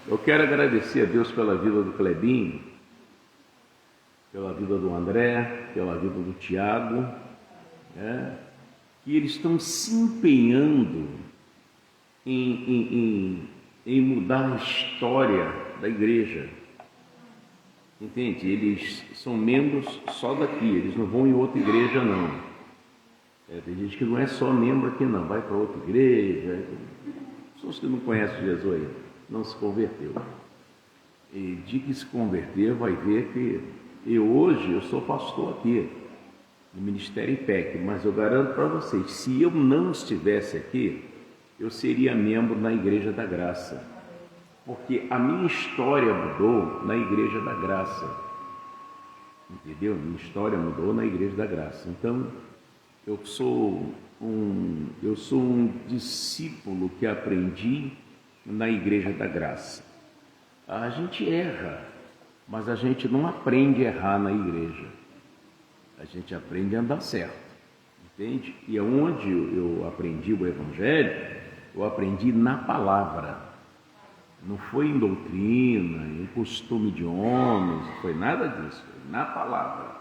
Eu quero agradecer a Deus pela vida do Clebinho, pela vida do André, pela vida do Tiago, que eles estão se empenhando em mudar a história da igreja. Entende? Eles são membros só daqui, eles não vão em outra igreja não. Tem gente que não é só membro aqui não, vai para outra igreja. Pessoas que não conhecem Jesus aí, não se converteu. E de que se converter vai ver que hoje eu sou pastor aqui, no Ministério IPEC, mas eu garanto para vocês, se eu não estivesse aqui, eu seria membro na Igreja da Graça. Porque a minha história mudou na Igreja da Graça. Entendeu? Minha história mudou na Igreja da Graça. Então, eu sou um discípulo que aprendi na Igreja da Graça. A gente erra, mas a gente não aprende a errar na igreja. A gente aprende a andar certo, entende? E onde eu aprendi o Evangelho, eu aprendi na palavra. Não foi em doutrina, em costume de homens, não foi nada disso, foi na palavra.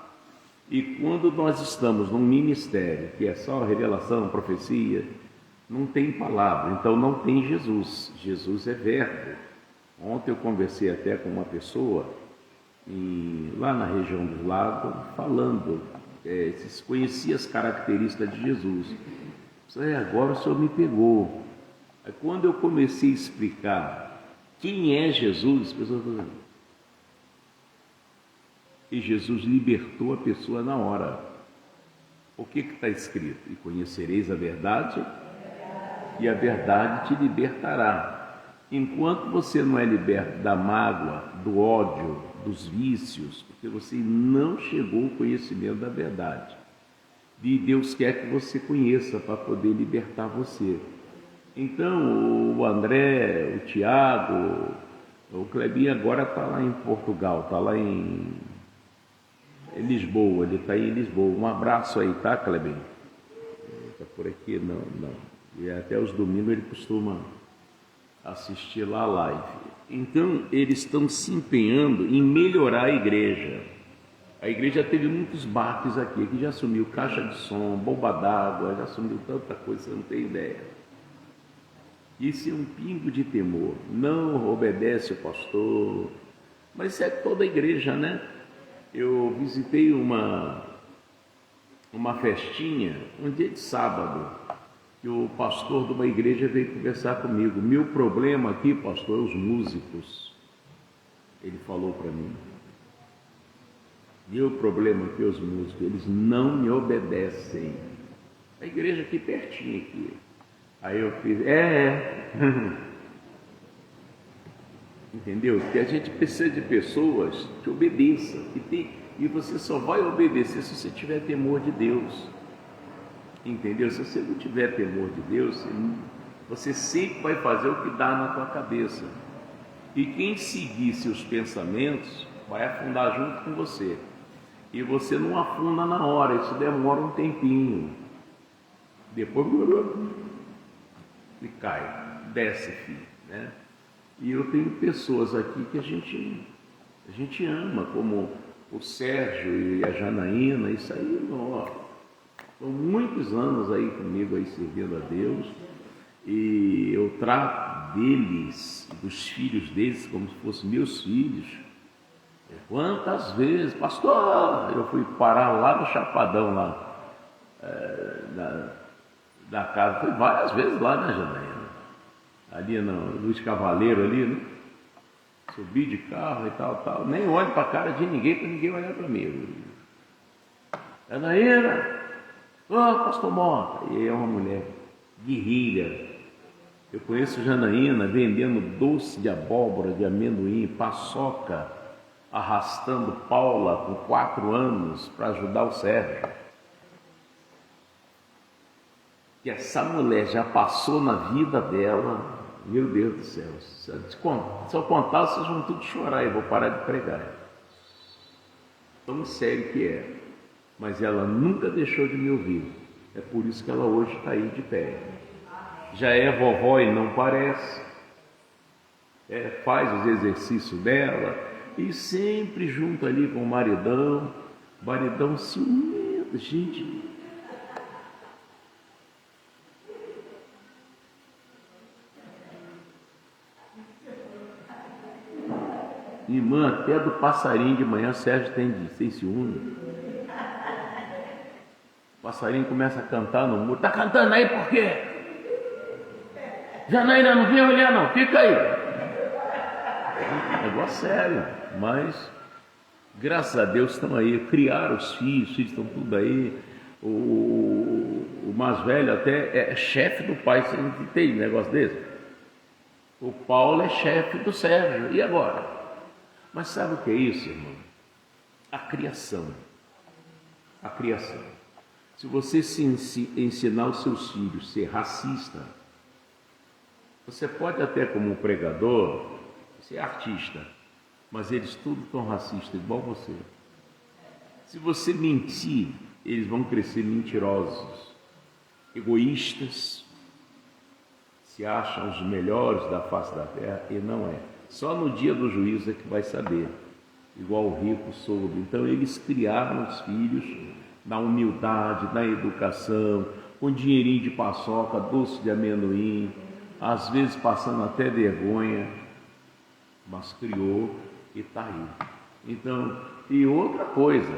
E quando nós estamos num ministério que é só revelação, profecia, não tem palavra, então não tem Jesus. Jesus é verbo. Ontem eu conversei até com uma pessoa lá na região dos lagos, falando, se conhecia as características de Jesus. Agora o Senhor me pegou. Aí, quando eu comecei a explicar quem é Jesus, as pessoas falaram, e Jesus libertou a pessoa na hora. O que está escrito? E conhecereis a verdade, e a verdade te libertará. Enquanto você não é liberto da mágoa, do ódio, dos vícios, porque você não chegou ao conhecimento da verdade. E Deus quer que você conheça para poder libertar você. Então, o André, o Tiago, o Clebinho agora está lá em Portugal, está lá em Lisboa, ele está em Lisboa. Um abraço aí, tá, Clebinho? Está por aqui, não. E até os domingos ele costuma assistir lá a live. Então, eles estão se empenhando em melhorar a igreja. A igreja teve muitos baques aqui já sumiu caixa de som, bomba d'água, já sumiu tanta coisa, você não tem ideia. Isso é um pingo de temor. Não obedece o pastor, mas isso é toda a igreja, né? Eu visitei uma festinha, um dia de sábado, que o pastor de uma igreja veio conversar comigo. Meu problema aqui, pastor, é os músicos. Ele falou para mim. Meu problema aqui é os músicos, eles não me obedecem. A igreja aqui pertinho aqui. Aí eu fiz, entendeu? Que a gente precisa de pessoas que obedeçam. E você só vai obedecer se você tiver temor de Deus. Entendeu? Se você não tiver temor de Deus, você sempre vai fazer o que dá na tua cabeça. E quem seguir seus pensamentos vai afundar junto com você. E você não afunda na hora, isso demora um tempinho. Depois e cai, desce, filho, né? E eu tenho pessoas aqui que a gente ama, como o Sérgio e a Janaína, isso aí, ó. São muitos anos aí comigo, aí servindo a Deus, e eu trato deles, dos filhos deles, como se fossem meus filhos. Quantas vezes, pastor, eu fui parar lá no Chapadão, lá, da casa, fui várias vezes lá, né, Janaína? Ali no Luiz Cavaleiro, ali, né? Subi de carro e tal, nem olho para a cara de ninguém, para ninguém olhar para mim. Janaína! Pastor Mota, e é uma mulher guerreira. Eu conheço Janaína vendendo doce de abóbora, de amendoim, paçoca, arrastando Paula com 4 anos para ajudar o Sérgio. E essa mulher já passou na vida dela, meu Deus do céu. Se eu contar, vocês vão tudo chorar e vou parar de pregar. Tão sério que é. Mas ela nunca deixou de me ouvir. É por isso que ela hoje está aí de pé. Já é vovó e não parece. faz os exercícios dela, e sempre junto ali com o maridão ciumento, gente. Irmã, até do passarinho de manhã, Sérgio tem ciúme. O passarinho começa a cantar no muro. Tá cantando aí por quê? Janaína, não vem olhar não, fica aí. Negócio sério, mas graças a Deus estão aí, criaram os filhos estão tudo aí. O mais velho até é chefe do pai, você não tem negócio desse? O Paulo é chefe do Sérgio, e agora? Mas sabe o que é isso, irmão? A criação. A criação. Se você ensinar os seus filhos a ser racista, você pode até como pregador ser artista, mas eles tudo são racistas, igual você. Se você mentir, eles vão crescer mentirosos, egoístas, se acham os melhores da face da terra, e não é. Só no dia do juízo é que vai saber, igual o rico soube. Então eles criaram os filhos na humildade, na educação, com dinheirinho de paçoca, doce de amendoim, às vezes passando até vergonha, mas criou e está aí. Então, e outra coisa,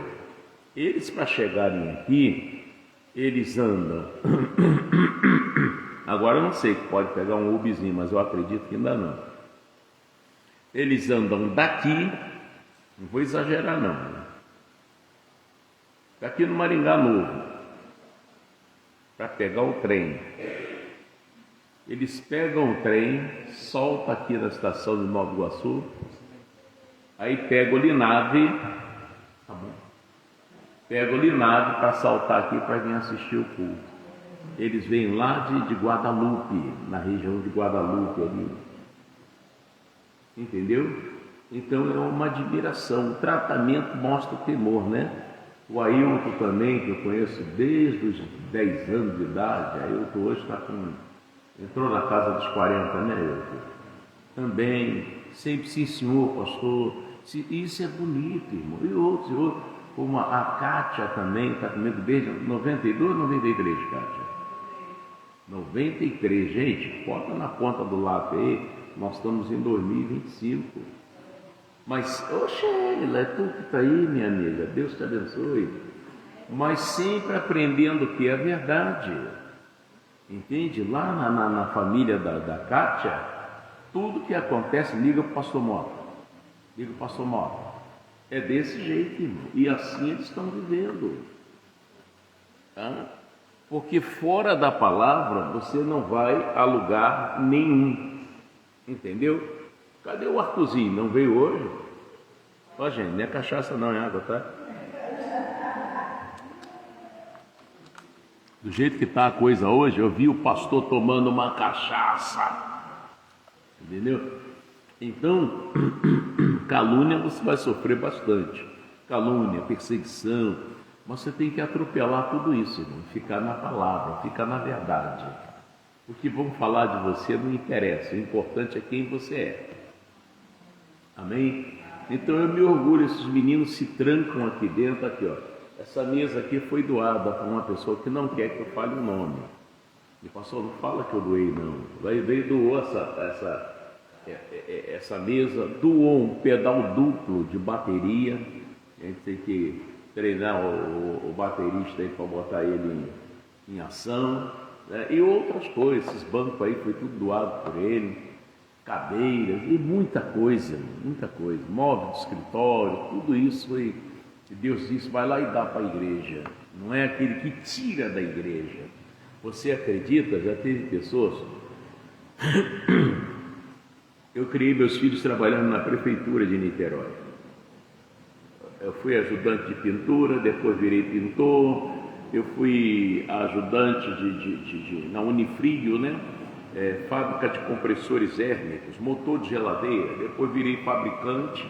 eles para chegarem aqui, eles andam, agora eu não sei, pode pegar um Uberzinho, mas eu acredito que ainda não. Eles andam daqui, não vou exagerar não, daqui no Maringá Novo, para pegar o trem. Eles pegam o trem, soltam aqui na estação de Nova Iguaçu, aí pegam o Linave, tá bom? Pegam o Linave para saltar aqui para vir assistir o culto. Eles vêm lá de Guadalupe, na região de Guadalupe ali. Entendeu? Então é uma admiração. O tratamento mostra o temor, né? O Ailton também, que eu conheço desde os 10 anos de idade, Ailton hoje está entrou na casa dos 40, né, Ailton? Também, sempre sim senhor, pastor. Isso é bonito, irmão. E outros, como a Kátia também, está comigo desde 92 ou 93, Kátia? 93, gente, bota na ponta do lápis aí, nós estamos em 2025. Mas, ô Sheila, é tu que está aí, minha amiga, Deus te abençoe. Mas sempre aprendendo o que é a verdade. Entende? Lá na família da Kátia, tudo que acontece, liga para o pastor Mota. Liga para o pastor Mota. É desse jeito, irmão. E assim eles estão vivendo. Tá? Porque fora da palavra, você não vai a lugar nenhum. Entendeu? Cadê o Arthurzinho? Não veio hoje? Ó, gente, não é cachaça não, é água, tá? Do jeito que está a coisa hoje, eu vi o pastor tomando uma cachaça. Entendeu? Então, calúnia você vai sofrer bastante. Calúnia, perseguição. Mas você tem que atropelar tudo isso, irmão. Ficar na palavra, ficar na verdade. O que vão falar de você não interessa. O importante é quem você é. Amém? Então eu me orgulho, esses meninos se trancam aqui dentro, aqui ó. Essa mesa aqui foi doada para uma pessoa que não quer que eu fale o nome. E pastor, não fala que eu doei não. Veio doou essa mesa, doou um pedal duplo de bateria. A gente tem que treinar o baterista aí para botar ele em ação. Né? E outras coisas, esses bancos aí foi tudo doado por ele, cadeiras e muita coisa, móvel de escritório, tudo isso foi, Deus disse, vai lá e dá para a igreja, não é aquele que tira da igreja. Você acredita, já teve pessoas, eu criei meus filhos trabalhando na prefeitura de Niterói, eu fui ajudante de pintura, depois virei pintor. Eu fui ajudante na Unifrio, né? Fábrica de compressores térmicos, motor de geladeira. Depois virei fabricante,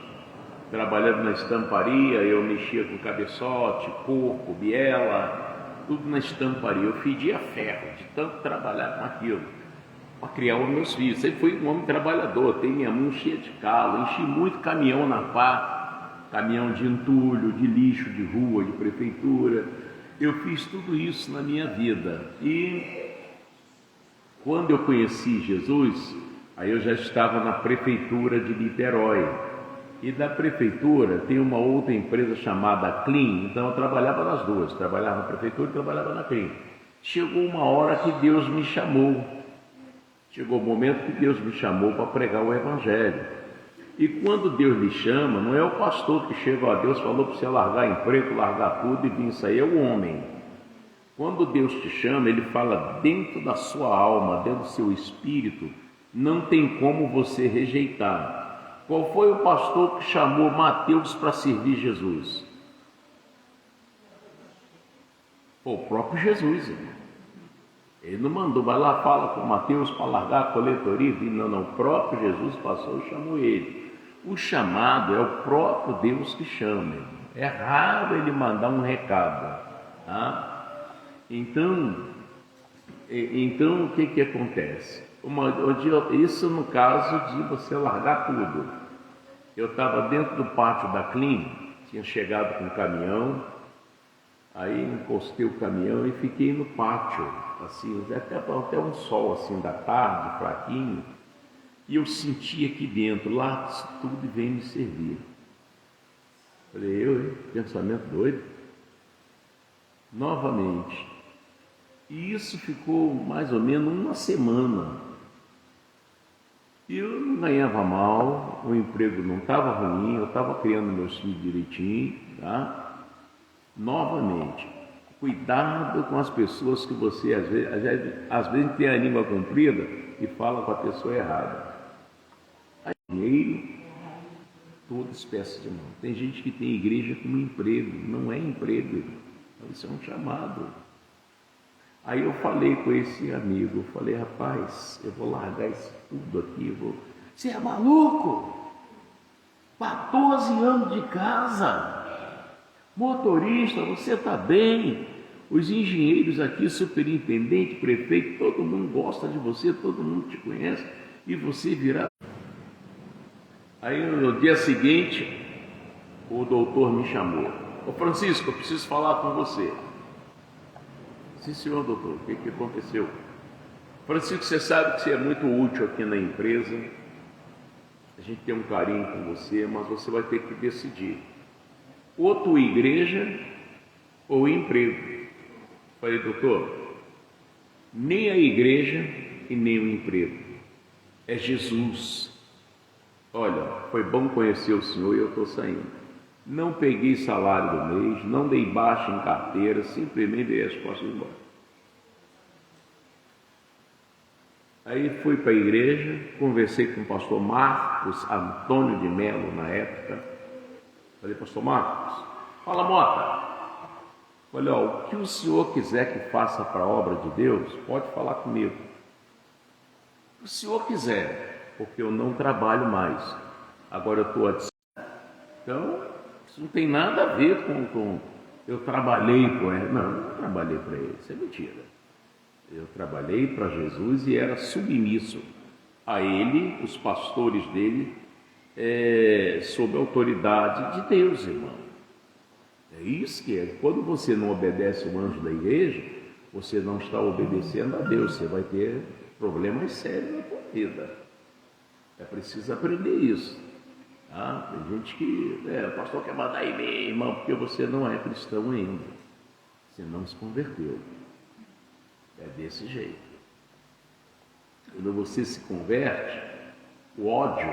trabalhando na estamparia. Eu mexia com cabeçote, corpo, biela, tudo na estamparia. Eu fedia ferro de tanto trabalhar com aquilo. para criar os meus filhos. Sempre fui um homem trabalhador, tenho minha mão cheia de calo, enchi muito caminhão na pá, caminhão de entulho, de lixo de rua, de prefeitura. Eu fiz tudo isso na minha vida. E quando eu conheci Jesus, aí eu já estava na prefeitura de Niterói. E da prefeitura tem uma outra empresa chamada Clean, então eu trabalhava nas duas, trabalhava na prefeitura e trabalhava na Clean. Chegou uma hora que Deus me chamou, chegou o momento que Deus me chamou para pregar o Evangelho. E quando Deus lhe chama, não é o pastor que chega, ó, Deus falou para você largar emprego, largar tudo e vir, isso aí é o homem. Quando Deus te chama, Ele fala dentro da sua alma, dentro do seu espírito, não tem como você rejeitar. Qual foi o pastor que chamou Mateus para servir Jesus? O próprio Jesus, irmão. Ele não mandou, vai lá, fala com Mateus para largar a coletoria. Não, o próprio Jesus passou e chamou ele. O chamado é o próprio Deus que chama, irmão. É raro ele mandar um recado, tá? Então o que acontece? Isso no caso de você largar tudo. Eu estava dentro do pátio da Clean, tinha chegado com o caminhão, aí encostei o caminhão e fiquei no pátio, assim, até um sol assim da tarde, fraquinho, e eu senti aqui dentro, lá tudo vem me servir. Falei, pensamento doido. Novamente. E isso ficou mais ou menos uma semana. Eu não ganhava mal, o emprego não estava ruim, eu estava criando meus filhos direitinho, tá? Novamente, cuidado com as pessoas que você às vezes tem a língua comprida e fala com a pessoa errada. Aí, dinheiro, toda espécie de mão. Tem gente que tem igreja como emprego, não é emprego, isso é um chamado. Aí eu falei com esse amigo, eu falei, rapaz, eu vou largar isso tudo aqui, Você é maluco? 14 anos de casa, motorista, você está bem, os engenheiros aqui, superintendente, prefeito, todo mundo gosta de você, todo mundo te conhece, e você virar. Aí no dia seguinte, o doutor me chamou, ô Francisco, eu preciso falar com você. Sim, senhor doutor, o que aconteceu? Francisco, você sabe que você é muito útil aqui na empresa, a gente tem um carinho com você, mas você vai ter que decidir, ou tua igreja ou emprego. Falei, doutor, nem a igreja e nem o emprego, é Jesus. Olha, foi bom conhecer o senhor e eu estou saindo. Não peguei salário do mês, não dei baixa em carteira, simplesmente dei as costas e embora. Aí fui para a igreja, conversei com o pastor Marcos Antônio de Melo na época. Falei, pastor Marcos, fala Mota. Olha, o que o senhor quiser que faça para a obra de Deus, pode falar comigo. O que o senhor quiser, porque eu não trabalho mais. Agora eu estou a distância. Então, isso não tem nada a ver com eu trabalhei com ele. Não trabalhei para ele, isso é mentira. Eu trabalhei para Jesus e era submisso a ele, os pastores dele, sob a autoridade de Deus, irmão. É isso que é. Quando você não obedece o anjo da igreja, você não está obedecendo a Deus, você vai ter problemas sérios na sua vida. É preciso aprender isso. Tem gente que, o pastor quer mandar e-mail, irmão, porque você não é cristão ainda. Você não se converteu. É desse jeito. Quando você se converte, o ódio,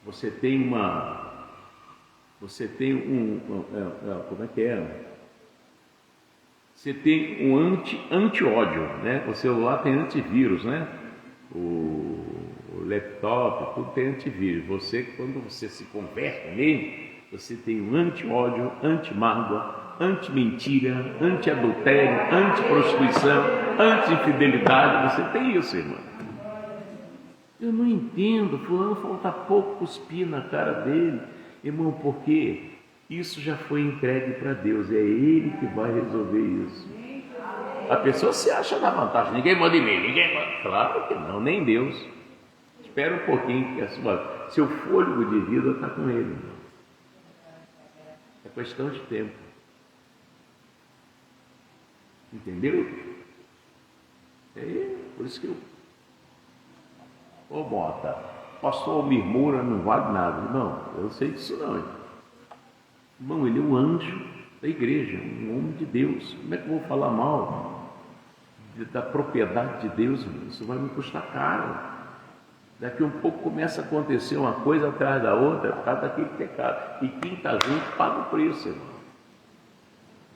você tem como é que é? Você tem um anti-ódio, né? O celular tem antivírus, né? O laptop, tudo tem antivírus. Quando você se converte nele, você tem um anti-ódio, anti-mágoa, anti-mentira, anti-adultério, anti-prostituição, anti-infidelidade. Você tem isso, irmão. Eu não entendo, fulano falta pouco cuspir na cara dele. Irmão, porque isso já foi entregue para Deus, é Ele que vai resolver isso. A pessoa se acha na vantagem, ninguém manda em mim, ninguém manda. Claro que não, nem Deus. Espera um pouquinho que seu fôlego de vida está com ele. É questão de tempo. Entendeu? Por isso que eu... Ô Mota, pastor murmura, não vale nada. Não, eu sei disso não. Irmão, ele é um anjo da igreja, um homem de Deus. Como é que eu vou falar mal da propriedade de Deus? Isso vai me custar caro. Daqui um pouco começa a acontecer uma coisa atrás da outra, por causa daquele pecado. E quem está junto paga o preço, irmão.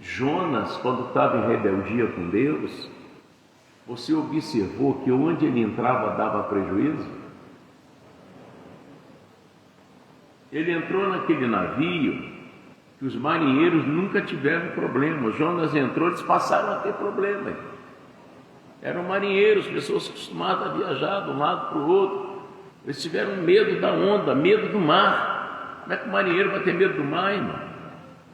Jonas, quando estava em rebeldia com Deus, você observou que onde ele entrava dava prejuízo? Ele entrou naquele navio que os marinheiros nunca tiveram problema. Jonas entrou, eles passaram a ter problema. Eram marinheiros, pessoas acostumadas a viajar de um lado para o outro. Eles tiveram medo da onda, medo do mar. Como é que o marinheiro vai ter medo do mar, irmão?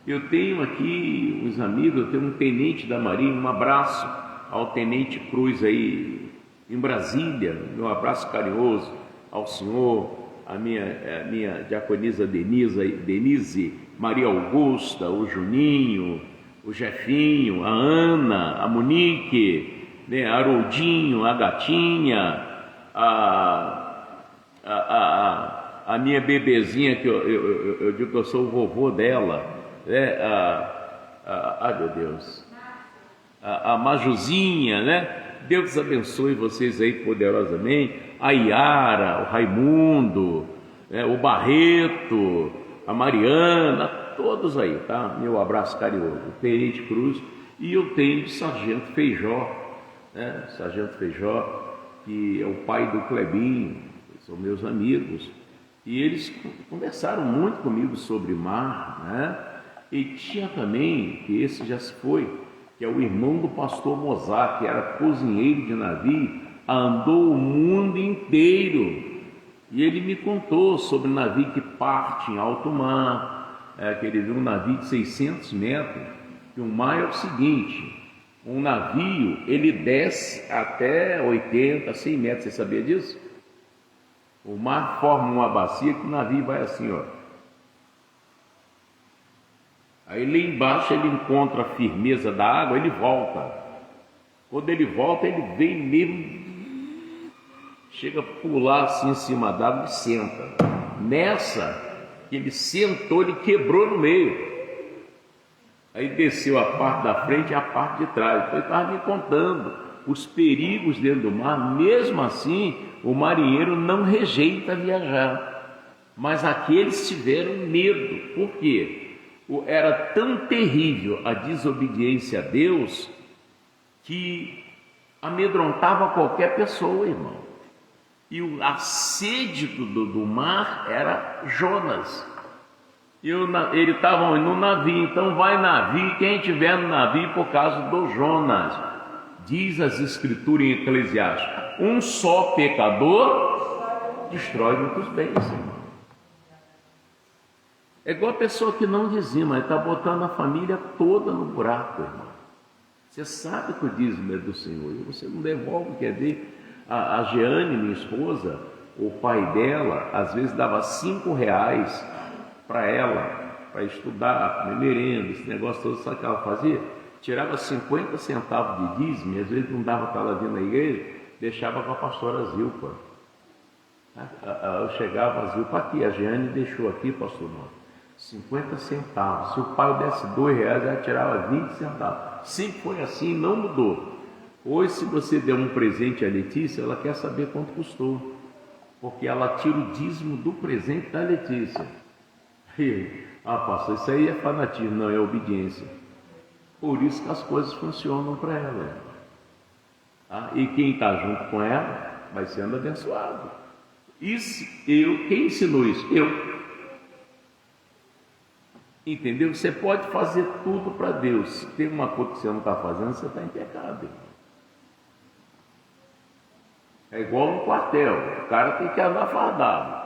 Eu tenho aqui uns amigos, eu tenho um tenente da Marinha, um abraço ao Tenente Cruz aí em Brasília, meu abraço carinhoso ao senhor, a minha diaconisa Denise, Maria Augusta, o Juninho, o Jefinho, a Ana, a Monique, né, a Haroldinho, a Gatinha, a minha bebezinha, que eu digo que eu sou o vovô dela, né, ai meu Deus, a Majuzinha, né? Deus abençoe vocês aí poderosamente, a Iara, o Raimundo, né, o Barreto, a Mariana, todos aí, tá? Meu abraço carinhoso, o Tenente Cruz, e eu tenho o Sargento Feijó, né? Sargento Feijó, que é o pai do Clebinho, são meus amigos, e eles conversaram muito comigo sobre mar, né? E tinha também, que esse já se foi, que é o irmão do pastor Mozart, que era cozinheiro de navio, andou o mundo inteiro, e ele me contou sobre navio que parte em alto mar, que ele viu um navio de 600 metros, que o mar é o seguinte, um navio, ele desce até 80, 100 metros, você sabia disso? O mar forma uma bacia que o navio vai assim, ó. Aí lá embaixo ele encontra a firmeza da água, ele volta. Quando ele volta, ele vem mesmo, chega a pular assim em cima d'água e senta. Nessa que ele sentou, ele quebrou no meio. Aí desceu a parte da frente e a parte de trás. Então ele estava me contando os perigos dentro do mar. Mesmo assim, o marinheiro não rejeita viajar. Mas aqueles tiveram medo. Por quê? Era tão terrível a desobediência a Deus que amedrontava qualquer pessoa, irmão. E a sede do mar era Jonas. Ele estava no navio, então vai navio, quem estiver no navio por causa do Jonas. Diz as escrituras em Eclesiastes, um só pecador destrói muitos bens, irmão. É igual a pessoa que não dizima, ele está botando a família toda no buraco, irmão. Você sabe que o dízimo é do Senhor, e você não devolve, quer ver? A Jeane, minha esposa, o pai dela, às vezes dava R$5 para ela, para estudar, comer merenda, esse negócio todo, sabe o que ela fazia? Tirava 50 centavos de dízimo, e às vezes não dava para ela vir na igreja, deixava com a pastora Zilpa. Eu chegava a Zilpa, aqui, a Jeane deixou aqui, pastor Norte, 50 centavos. Se o pai desse R$2, ela tirava 20 centavos. Sempre foi assim, não mudou. Hoje, se você der um presente à Letícia, ela quer saber quanto custou, porque ela tira o dízimo do presente da Letícia. Pastor, isso aí é fanatismo, não, é obediência. Por isso que as coisas funcionam para ela. E quem está junto com ela vai sendo abençoado. Isso, quem ensinou isso? Eu. Entendeu? Você pode fazer tudo para Deus. Se tem uma coisa que você não está fazendo, você está em pecado. É igual no quartel, o cara tem que andar fardado.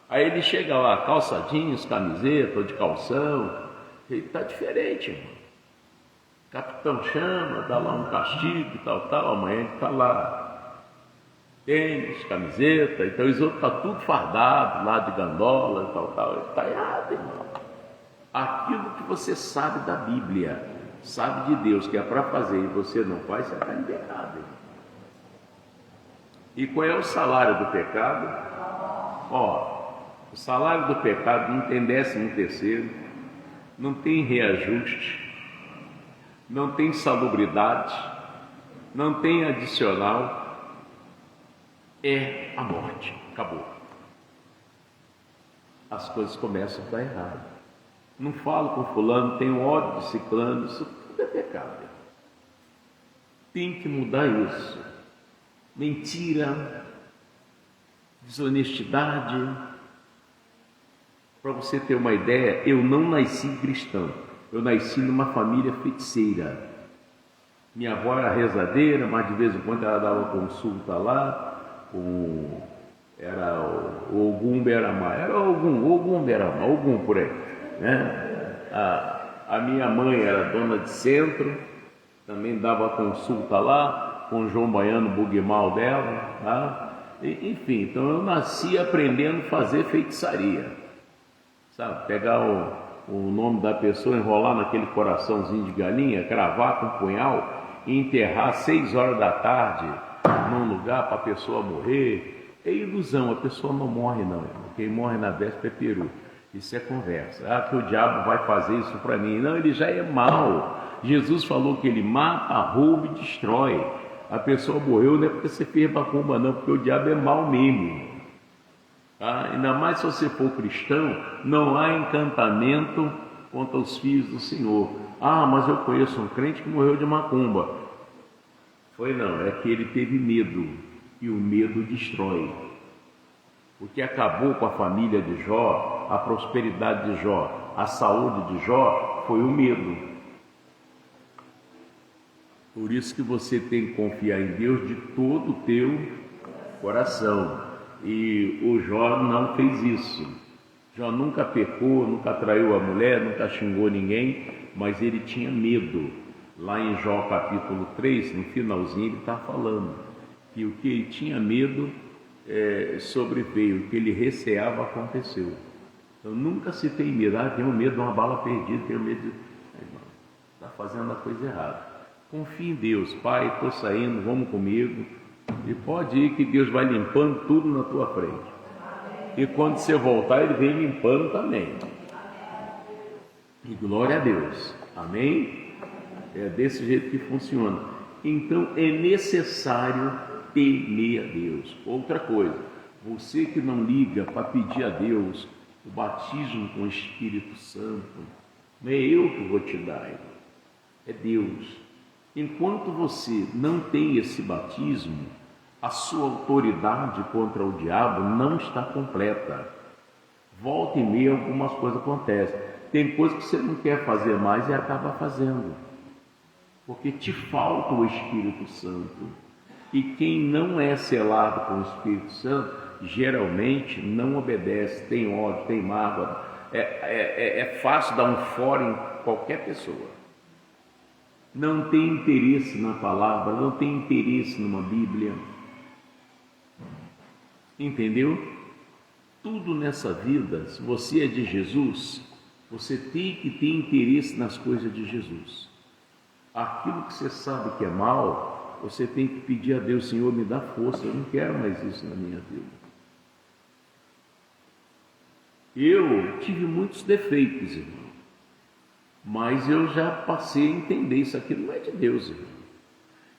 Aí ele chega lá, calça jeans, camiseta, ou de calção, ele está diferente, irmão. capitão chama, dá lá um castigo e tal, amanhã ele está lá, tênis, camiseta, então os outros estão tudo fardado, lá de gandola e tal, ele está errado, irmão. Aquilo que você sabe da Bíblia, sabe de Deus, que é para fazer e você não faz, você está em pecado, irmão. E qual é o salário do pecado? O salário do pecado não tem 13º, não tem reajuste, não tem salubridade, não tem adicional, é a morte, acabou. As coisas começam a dar errado. Não falo com fulano, tenho ódio de ciclano, isso tudo é pecado. Tem que mudar isso. Mentira, desonestidade. Para você ter uma ideia, eu não nasci cristão, eu nasci numa família feiticeira. Minha avó era rezadeira, mas de vez em quando ela dava consulta lá, o Ogum Beramá, era Ogum Beramá, Ogum por aí, né? A minha mãe era dona de centro, também dava consulta lá, com o João Baiano Bugmal dela, tá? Enfim, então eu nasci aprendendo a fazer feitiçaria, sabe? Pegar o nome da pessoa, enrolar naquele coraçãozinho de galinha, cravar com um punhal e enterrar às 6 horas da tarde num lugar para a pessoa morrer. É ilusão, a pessoa não morre não, irmão. Quem morre na véspera é peru. Isso é conversa. Que o diabo vai fazer isso para mim. Não, ele já é mau. Jesus falou que ele mata, rouba e destrói. A pessoa morreu não é porque você fez macumba não, porque o diabo é mau mesmo. Ainda mais se você for cristão, não há encantamento contra os filhos do Senhor. Mas eu conheço um crente que morreu de macumba. Foi não, é que ele teve medo, e o medo destrói. O que acabou com a família de Jó, a prosperidade de Jó, a saúde de Jó, foi o medo. Por isso que você tem que confiar em Deus de todo o teu coração. E o Jó não fez isso. Jó nunca pecou, nunca traiu a mulher, nunca xingou ninguém, mas ele tinha medo. Lá em Jó capítulo 3, no finalzinho, ele está falando que o que ele tinha medo sobreveio, o que ele receava aconteceu. Então nunca se tem medo. Tenho medo de uma bala perdida, tenho medo de... Está fazendo a coisa errada. Confie em Deus. Pai, estou saindo, vamos comigo. E pode ir que Deus vai limpando tudo na tua frente. E quando você voltar, Ele vem limpando também. E glória a Deus. Amém? É desse jeito que funciona. Então é necessário temer a Deus. Outra coisa, você que não liga para pedir a Deus o batismo com o Espírito Santo, não é eu que vou te dar, é Deus. Enquanto você não tem esse batismo, a sua autoridade contra o diabo não está completa. Volta e meia algumas coisas acontecem. Tem coisas que você não quer fazer mais e acaba fazendo, porque te falta o Espírito Santo. E quem não é selado com o Espírito Santo, geralmente não obedece, tem ódio, tem mágoa. É fácil dar um fora em qualquer pessoa. Não tem interesse na palavra, não tem interesse numa Bíblia. Entendeu? Tudo nessa vida, se você é de Jesus, você tem que ter interesse nas coisas de Jesus. Aquilo que você sabe que é mal, você tem que pedir a Deus: Senhor, me dá força, eu não quero mais isso na minha vida. Eu tive muitos defeitos, irmão, mas eu já passei a entender, isso aqui não é de Deus, irmão.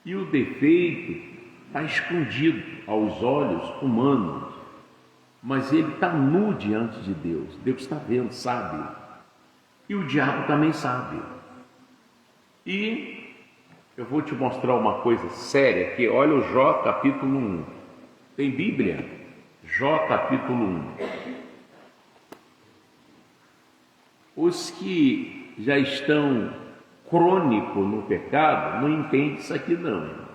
E o defeito está escondido aos olhos humanos, mas ele está nu diante de Deus. Deus está vendo, sabe, e o diabo também sabe. E eu vou te mostrar uma coisa séria aqui. Olha o Jó capítulo 1. Tem Bíblia? Jó capítulo 1. Os que já estão crônicos no pecado não entendem isso aqui não.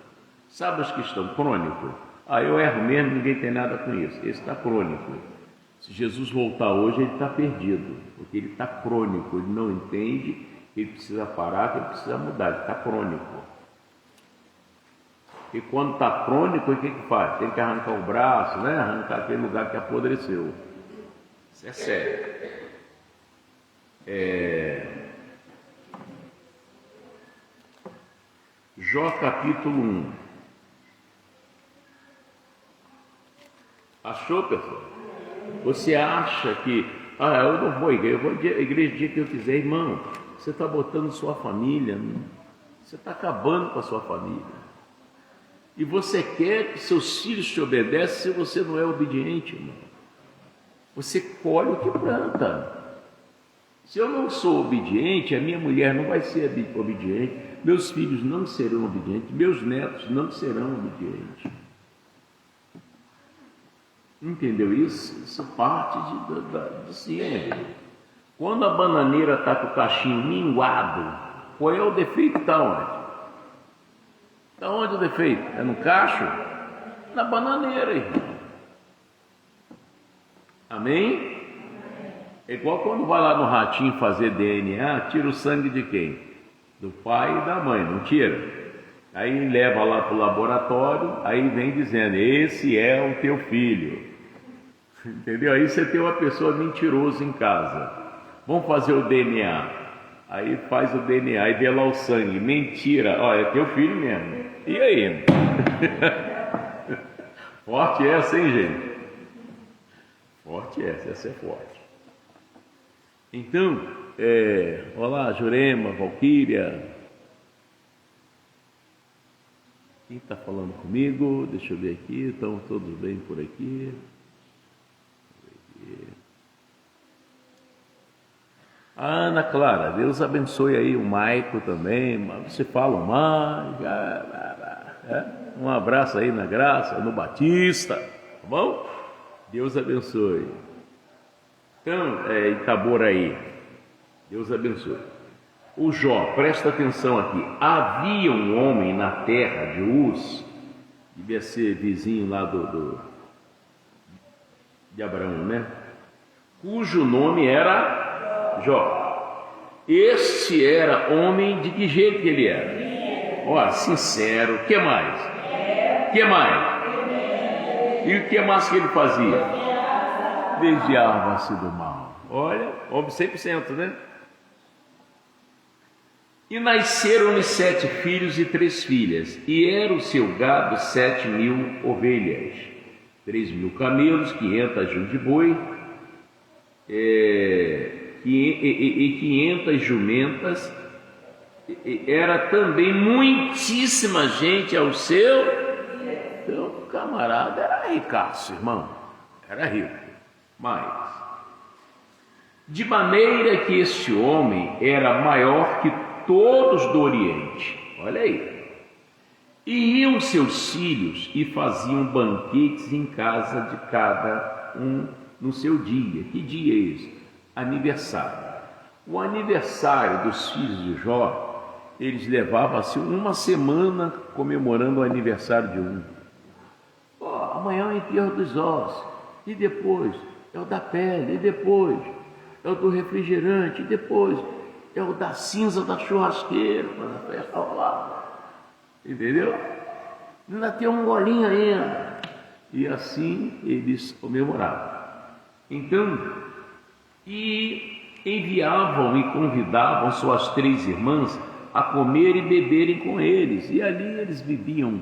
Sabe os que estão crônicos? Eu erro mesmo, ninguém tem nada com isso. Esse está crônico. Se Jesus voltar hoje, ele está perdido, porque ele está crônico, ele não entende ele precisa parar, que ele precisa mudar, ele está crônico. E quando está crônico, o que faz? Tem que arrancar o braço, né? Arrancar aquele lugar que apodreceu. Isso é sério. Jó capítulo 1. Achou, pessoal? Você acha que, eu não vou à igreja, eu vou à igreja o dia que eu quiser, irmão? Você está botando sua família, você está acabando com a sua família. E você quer que seus filhos te obedeçam se você não é obediente, irmão? Você colhe o que planta. Se eu não sou obediente, a minha mulher não vai ser obediente, meus filhos não serão obedientes, meus netos não serão obedientes. Entendeu isso? Isso parte de ciência. Quando a bananeira está com o cachinho minguado, qual é o defeito? Está onde? Está onde o defeito? É no cacho? Na bananeira, irmão. Amém? É igual quando vai lá no ratinho fazer DNA, tira o sangue de quem? Do pai e da mãe, não tira? Aí leva lá para o laboratório, aí vem dizendo, esse é o teu filho. Entendeu? Aí você tem uma pessoa mentirosa em casa. Vamos fazer o DNA. Aí faz o DNA e vê lá o sangue. Mentira, é teu filho mesmo. E aí? Forte essa, hein, gente? Forte essa é forte. Então, olá, Jurema, Valquíria. Quem está falando comigo? Deixa eu ver aqui, estão todos bem por aqui. A Ana Clara, Deus abençoe aí o Maico também. Você fala mais. Um abraço aí na graça, no Batista, tá bom? Deus abençoe. Então, Itaboraí, Deus abençoe. O Jó, presta atenção aqui. Havia um homem na terra de Uz, devia ser vizinho lá de Abraão, né? Cujo nome era Jó. Este era homem, de que jeito que ele era? Sincero. O que mais? Que mais? E o que mais que ele fazia? Desviava-se do mal. Olha, homem 100%, né? E nasceram-lhe 7 filhos e 3 filhas, e era o seu gado 7.000 ovelhas, 3.000 camelos, 500 juns de boi, e 500 jumentas. Era também muitíssima gente ao seu. Então o camarada era ricaço, irmão, era rico. Mas, de maneira que este homem era maior que todos do Oriente, olha aí, e iam seus filhos e faziam banquetes em casa de cada um no seu dia. Que dia é esse? Aniversário. O aniversário dos filhos de Jó, eles levavam assim uma semana comemorando o aniversário de um. Amanhã é o enterro dos ossos, e depois é o da pele, e depois é o do refrigerante, e depois é o da cinza da churrasqueira, para a festa rolar. Entendeu? Ainda tem um golinho ainda. E assim eles comemoravam. Então, e enviavam e convidavam suas 3 irmãs a comer e beberem com eles. E ali eles bebiam,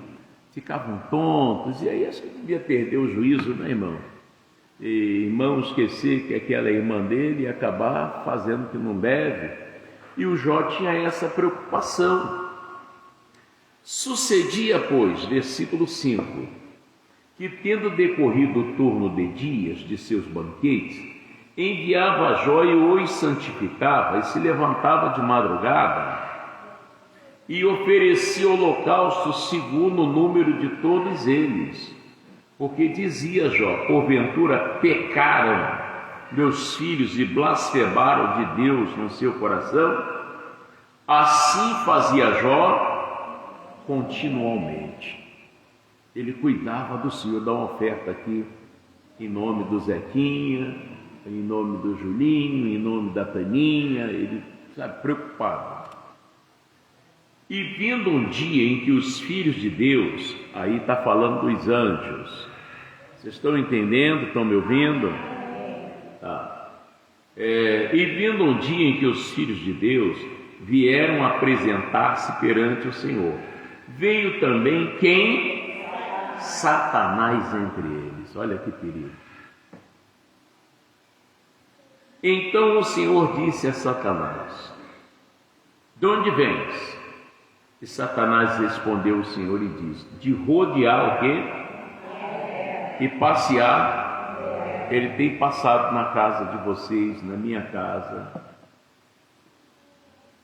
ficavam tontos. E aí acho que devia perder o juízo, né, irmão? E irmão esquecer que aquela irmã dele ia acabar fazendo que não bebe. E o Jó tinha essa preocupação. Sucedia, pois, versículo 5, que tendo decorrido o turno de dias de seus banquetes, enviava a Jó e os santificava, e se levantava de madrugada e oferecia holocausto segundo o número de todos eles, porque dizia Jó: porventura pecaram meus filhos e blasfemaram de Deus no seu coração? Assim fazia Jó continuamente. Ele cuidava do Senhor. Dá uma oferta aqui em nome do Zequinha, em nome do Julinho, em nome da Taninha. Ele sabe, preocupado. E vindo um dia em que os filhos de Deus, aí está falando dos anjos, vocês estão entendendo? Estão me ouvindo? Tá. E vindo um dia em que os filhos de Deus vieram apresentar-se perante o Senhor, veio também quem? Satanás entre eles. Olha que perigo. Então o Senhor disse a Satanás: de onde vens? E Satanás respondeu ao Senhor e disse: de rodear o quê? E passear. Ele tem passado na casa de vocês, na minha casa.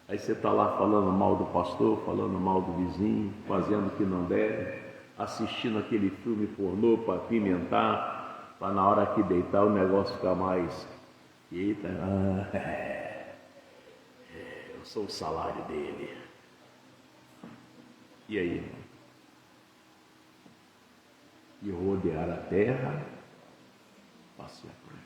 Aí você está lá falando mal do pastor, falando mal do vizinho, fazendo o que não deve, assistindo aquele filme pornô para apimentar, para na hora que deitar o negócio ficar mais... Eita, eu sou o salário dele. E aí, irmão? E rodear a terra, passear por ela.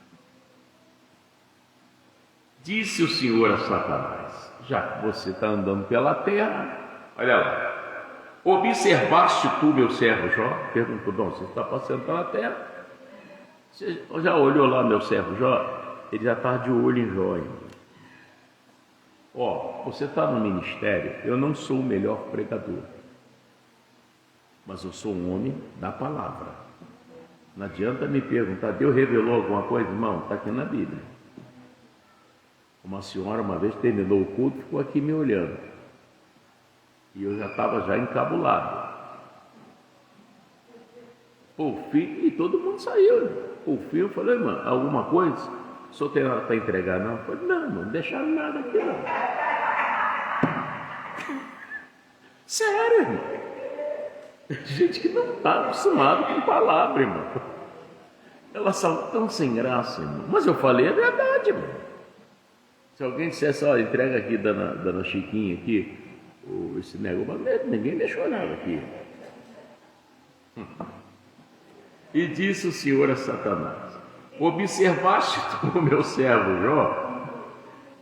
Disse o Senhor a Satanás: já que você está andando pela terra, olha lá, observaste tu meu servo Jó? Perguntou: não, você está passeando pela terra? Você já olhou lá meu servo Jó? Ele já está de olho em Jó ainda. Ó, você está no ministério, eu não sou o melhor pregador, mas eu sou um homem da palavra. Não adianta me perguntar: Deus revelou alguma coisa? Irmão, está aqui na Bíblia. Uma senhora uma vez terminou o culto e ficou aqui me olhando. E eu já estava já encabulado. Por fim, e todo mundo saiu. Por fim, eu falei: irmão, alguma coisa? O senhor tem nada para entregar, não? Eu falei: não deixaram nada aqui, não. Sério, irmão. Gente que não está acostumado com palavra, irmão. Elas são tão sem graça, irmão. Mas eu falei a verdade, irmão. Se alguém dissesse: olha, entrega aqui, dona Chiquinha, aqui, esse negócio, ninguém deixou nada aqui. E disse o Senhor a Satanás: observaste tu o meu servo Jó?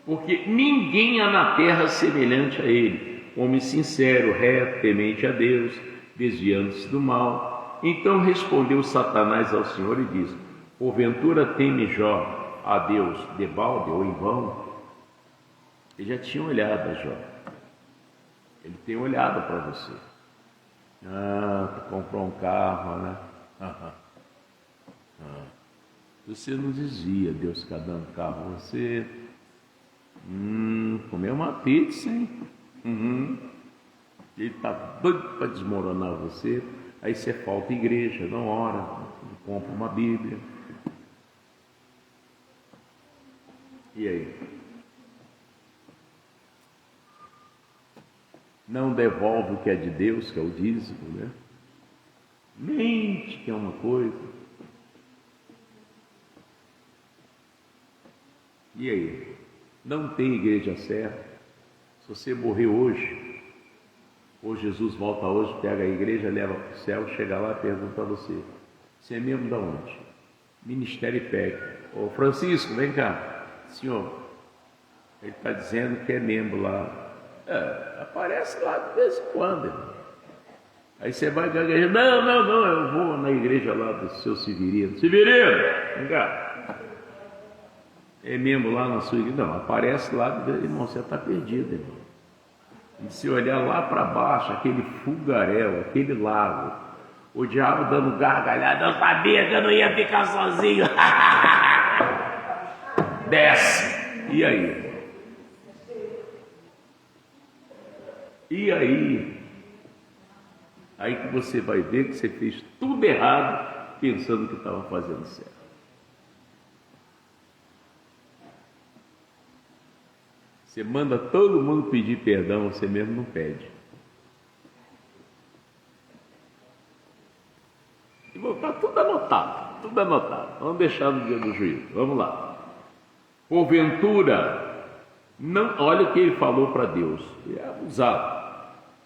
Porque ninguém há na terra semelhante a ele, homem sincero, reto, temente a Deus, desviando-se do mal. Então respondeu Satanás ao Senhor e disse: porventura teme Jó a Deus debalde ou em vão? Ele já tinha olhado a Jó. Ele tem olhado para você. Tu comprou um carro, né? Você não dizia: Deus está dando carro a você. Comeu uma pizza, hein? Ele está doido para desmoronar você. Aí você falta igreja, não ora, não compra uma Bíblia. E aí? Não devolve o que é de Deus, que é o dízimo, né? Mente que é uma coisa. E aí? Não tem igreja certa. Se você morrer hoje, ou Jesus volta hoje, pega a igreja, leva para o céu, chega lá e pergunta a você: você é membro de onde? Ministério IPEC. Ô Francisco, vem cá. Senhor, ele está dizendo que é membro lá. Aparece lá de vez em quando, irmão. Aí você vai gaguejar: não, eu vou na igreja lá do seu Severino. Severino, vem cá. É membro lá na sua igreja? Não, aparece lá, irmão, você está perdido, irmão. E se olhar lá para baixo, aquele fogaréu, aquele lago, o diabo dando gargalhada: eu sabia que eu não ia ficar sozinho. Desce. E aí? E aí? Aí que você vai ver que você fez tudo errado, pensando que estava fazendo certo. Você manda todo mundo pedir perdão, você mesmo não pede. E está tudo anotado, tudo anotado. Vamos deixar no dia do juízo. Vamos lá. Porventura, não, olha o que ele falou para Deus. Ele é abusado.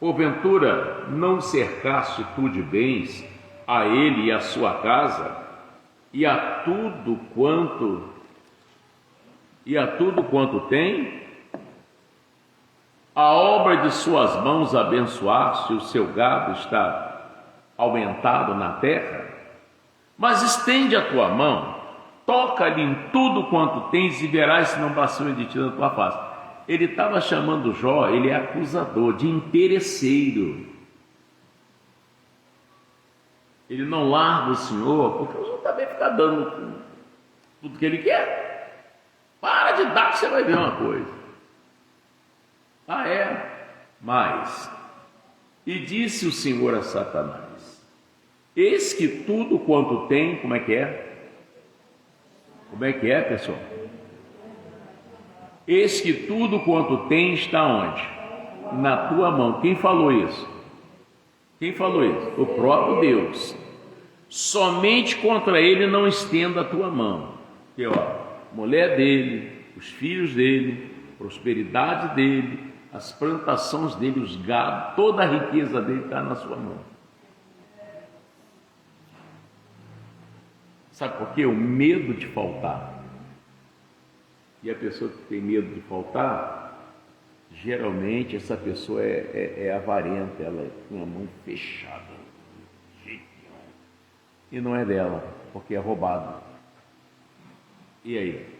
Porventura, não cercaste tu de bens a ele e a sua casa, e a tudo quanto tem? A obra de suas mãos abençoaste, o seu gado está aumentado na terra. Mas estende a tua mão, toca-lhe em tudo quanto tens e verás se não blasfema de ti na tua face. Ele estava chamando Jó, ele é acusador, de interesseiro. Ele não larga o Senhor, porque o Senhor também fica dando tudo que ele quer. Para de dar que você vai ver uma coisa. Ah, é? Mas, e disse o Senhor a Satanás: eis que tudo quanto tem, como é que é? Como é que é, pessoal? Eis que tudo quanto tem está onde? Na tua mão. Quem falou isso? Quem falou isso? O próprio Deus. Somente contra ele não estenda a tua mão. Porque, mulher dele, os filhos dele, prosperidade dele, as plantações dele, os gados, toda a riqueza dele está na sua mão. Sabe por quê? O medo de faltar. E a pessoa que tem medo de faltar, geralmente essa pessoa é avarenta, ela tem a mão fechada. E não é dela, porque é roubado. E aí?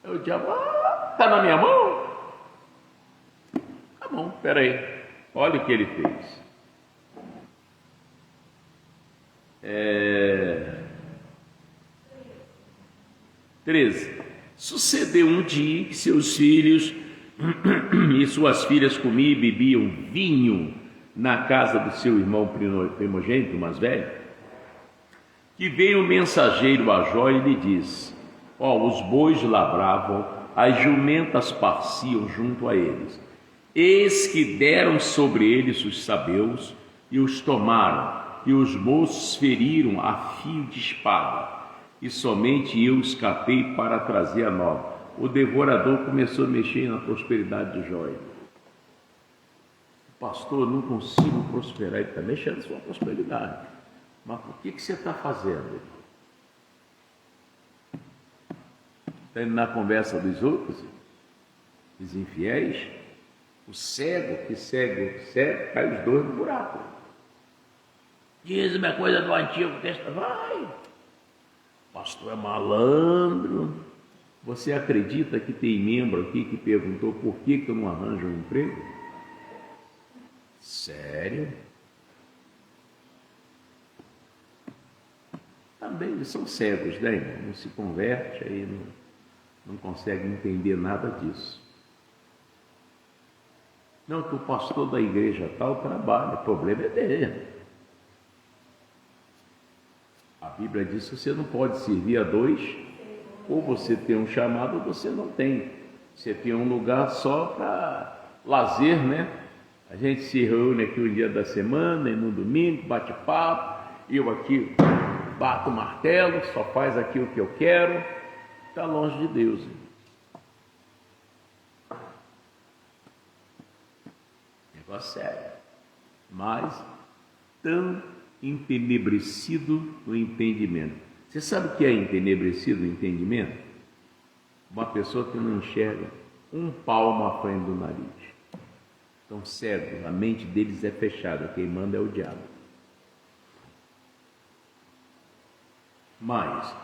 O diabo, está na minha mão? Tá bom, peraí. Olha o que ele fez. 13. Sucedeu um dia que seus filhos e suas filhas comiam e bebiam vinho na casa do seu irmão primogênito, mais velho, que veio o mensageiro a Jó e lhe disse: os bois lavravam, as jumentas pasciam junto a eles. Eis que deram sobre eles os sabeus e os tomaram, e os moços feriram a fio de espada, e somente eu escapei para trazer a nova. O devorador começou a mexer na prosperidade de Jó. Pastor, não consigo prosperar. Ele está mexendo na sua prosperidade. Mas por que você está fazendo? Está indo na conversa dos outros, dos infiéis. O cego que segue, cai os dois no buraco. Dízimo é coisa do Antigo Testamento. Vai! Pastor é malandro. Você acredita que tem membro aqui que perguntou por que eu não arranjo um emprego? Sério? Também eles são cegos, né, irmão? Não se converte, aí não consegue entender nada disso. Não, que o pastor da igreja tal trabalha, o problema é dele. A Bíblia diz que você não pode servir a dois, ou você tem um chamado ou você não tem. Você tem um lugar só para lazer, né? A gente se reúne aqui um dia da semana e no domingo, bate papo, eu aqui bato o martelo, só faz aquilo que eu quero, está longe de Deus. Negócio sério, mas tão entenebrecido no entendimento. Você sabe o que é entenebrecido no entendimento? Uma pessoa que não enxerga um palmo à frente do nariz. Estão cegos, a mente deles é fechada, quem manda é o diabo. Mas,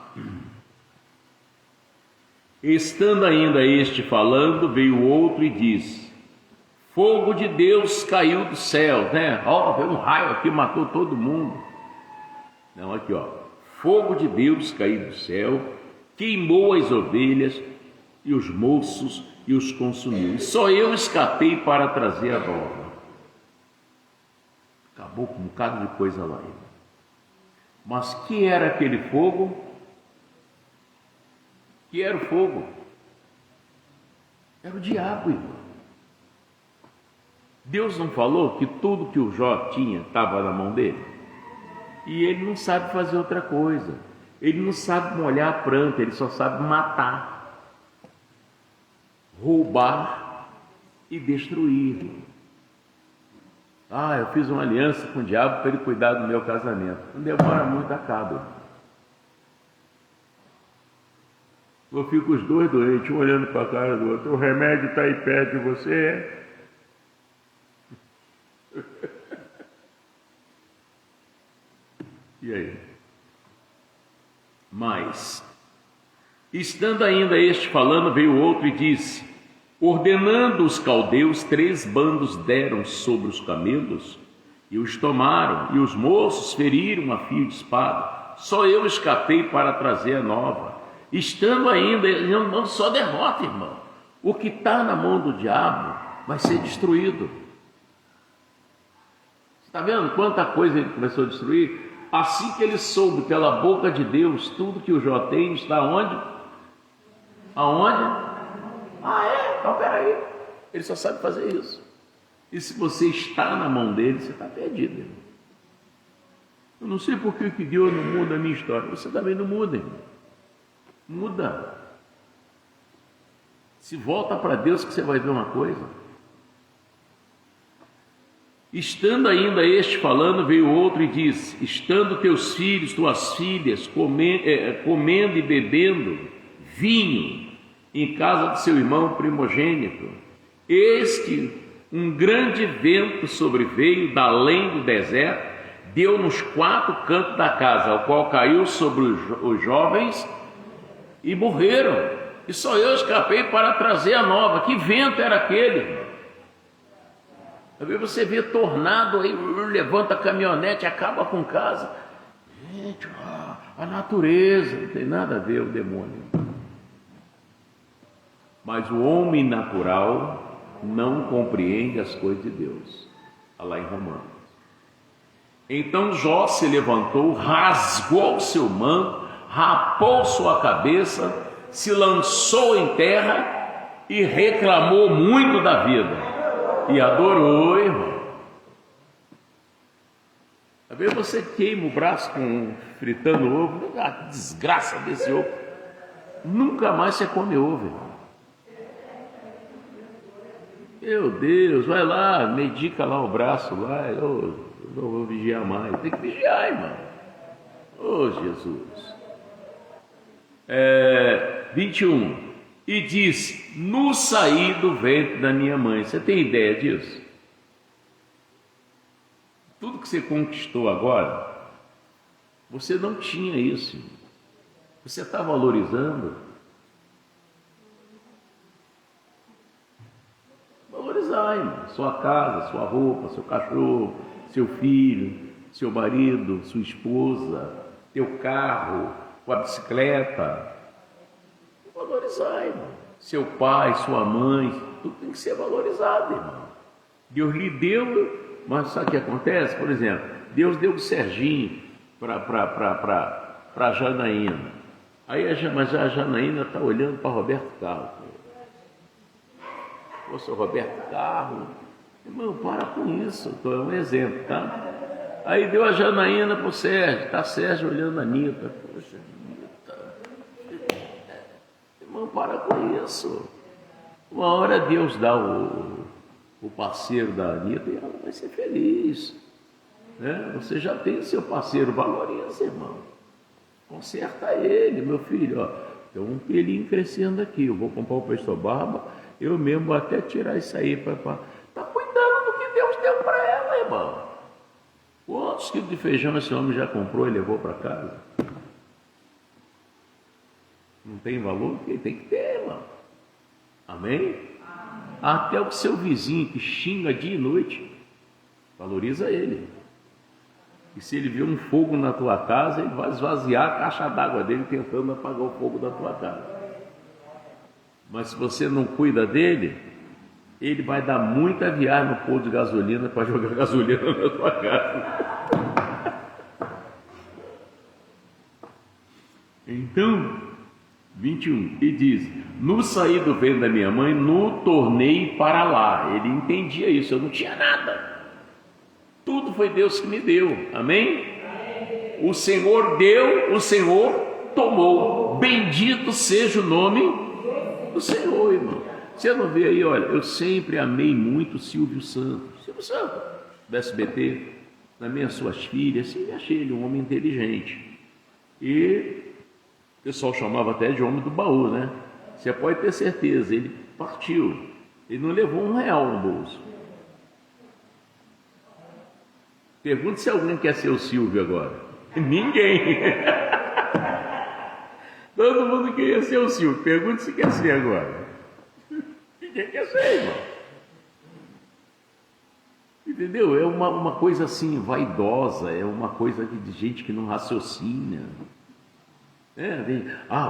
estando ainda este falando, veio outro e disse: fogo de Deus caiu do céu, né? Veio um raio aqui, matou todo mundo. Não, aqui fogo de Deus caiu do céu, queimou as ovelhas e os moços e os consumiu. E só eu escapei para trazer a nova. Acabou com um bocado de coisa lá. Mas que era aquele fogo? Que era o fogo? Era o diabo, irmão. Deus não falou que tudo que o Jó tinha estava na mão dele? E ele não sabe fazer outra coisa. Ele não sabe molhar a planta, ele só sabe matar, roubar e destruir. Eu fiz uma aliança com o diabo para ele cuidar do meu casamento. Não demora muito, acaba. Eu fico os dois doentes, um olhando para a cara do outro. O remédio está aí perto de você, E aí? Mas, estando ainda este falando, veio outro e disse: ordenando os caldeus, 3 bandos deram sobre os camelos e os tomaram, e os moços feriram a fio de espada. Só eu escapei para trazer a nova. Estando ainda, não só derrota, irmão. O que está na mão do diabo vai ser destruído. Está vendo quanta coisa ele começou a destruir? Assim que ele soube pela boca de Deus, tudo que o Jó tem está onde? Aonde? Então peraí. Ele só sabe fazer isso. E se você está na mão dele, você está perdido, irmão. Eu não sei por que Deus não muda a minha história. Você também não muda, irmão. Muda. Se volta para Deus que você vai ver uma coisa. Estando ainda este falando, veio outro e disse: estando teus filhos, tuas filhas, comendo e bebendo vinho em casa de seu irmão primogênito, eis que um grande vento sobreveio da além do deserto, deu nos 4 cantos da casa, ao qual caiu sobre os jovens e morreram. E só eu escapei para trazer a nova. Que vento era aquele? Às vezes você vê tornado aí, levanta a caminhonete, acaba com casa. Gente, a natureza, não tem nada a ver o demônio. Mas o homem natural não compreende as coisas de Deus. Está lá em Romanos. Então Jó se levantou, rasgou seu manto, rapou sua cabeça, se lançou em terra e reclamou muito da vida. E adorou, irmão. Às vezes você queima o braço fritando ovo, a desgraça desse ovo. Nunca mais você come ovo, irmão. Meu Deus, vai lá, medica lá o braço lá. Eu não vou vigiar mais. Tem que vigiar, irmão. Oh, Jesus. 21. E disse: no saí do ventre da minha mãe. Você tem ideia disso? Tudo que você conquistou agora, você não tinha isso. Você está valorizando? Valorizar, irmão. Sua casa, sua roupa, seu cachorro, seu filho, seu marido, sua esposa, teu carro, tua bicicleta. Valorizar, irmão. Seu pai, sua mãe, tudo tem que ser valorizado, irmão. Deus lhe deu, mas sabe o que acontece? Por exemplo, Deus deu o Serginho para Janaína. Aí mas a Janaína está olhando para Roberto Carlos. Ô, seu Roberto Carlos, irmão, para com isso. É um exemplo, tá? Aí deu a Janaína para o Sérgio. Está Sérgio olhando a Anitta. Poxa, irmão, para com isso. Uma hora Deus dá o parceiro da Anitta e ela vai ser feliz, né? Você já tem seu parceiro, valoriza, irmão. Conserta ele, meu filho. Ó, tem um pelinho crescendo aqui. Eu vou comprar o pastor barba. Eu mesmo vou até tirar isso aí para. Tá cuidando do que Deus deu para ela, irmão. Quantos quilos de feijão esse homem já comprou e levou para casa? Não tem valor? Porque tem que ter, irmão. Amém? Até o seu vizinho que xinga dia e noite, valoriza ele. E se ele vê um fogo na tua casa, ele vai esvaziar a caixa d'água dele tentando apagar o fogo da tua casa. Mas se você não cuida dele, ele vai dar muita viagem no posto de gasolina para jogar gasolina na tua casa. Então, 21, e diz: no saí do ventre da minha mãe, no tornei para lá. Ele entendia isso, eu não tinha nada. Tudo foi Deus que me deu, amém? O Senhor deu, o Senhor tomou. Bendito seja o nome do Senhor, irmão. Você não vê aí, olha, eu sempre amei muito o Silvio Santos. Silvio Santos, do SBT, também as suas filhas, sempre achei ele um homem inteligente. E pessoal chamava até de homem do baú, né? Você pode ter certeza, ele partiu. Ele não levou R$1 no bolso. Pergunte se alguém quer ser o Silvio agora. Ninguém. Todo mundo queria ser o Silvio. Pergunte se quer ser agora. Ninguém quer ser, irmão. Entendeu? É uma coisa assim, vaidosa, é uma coisa de gente que não raciocina.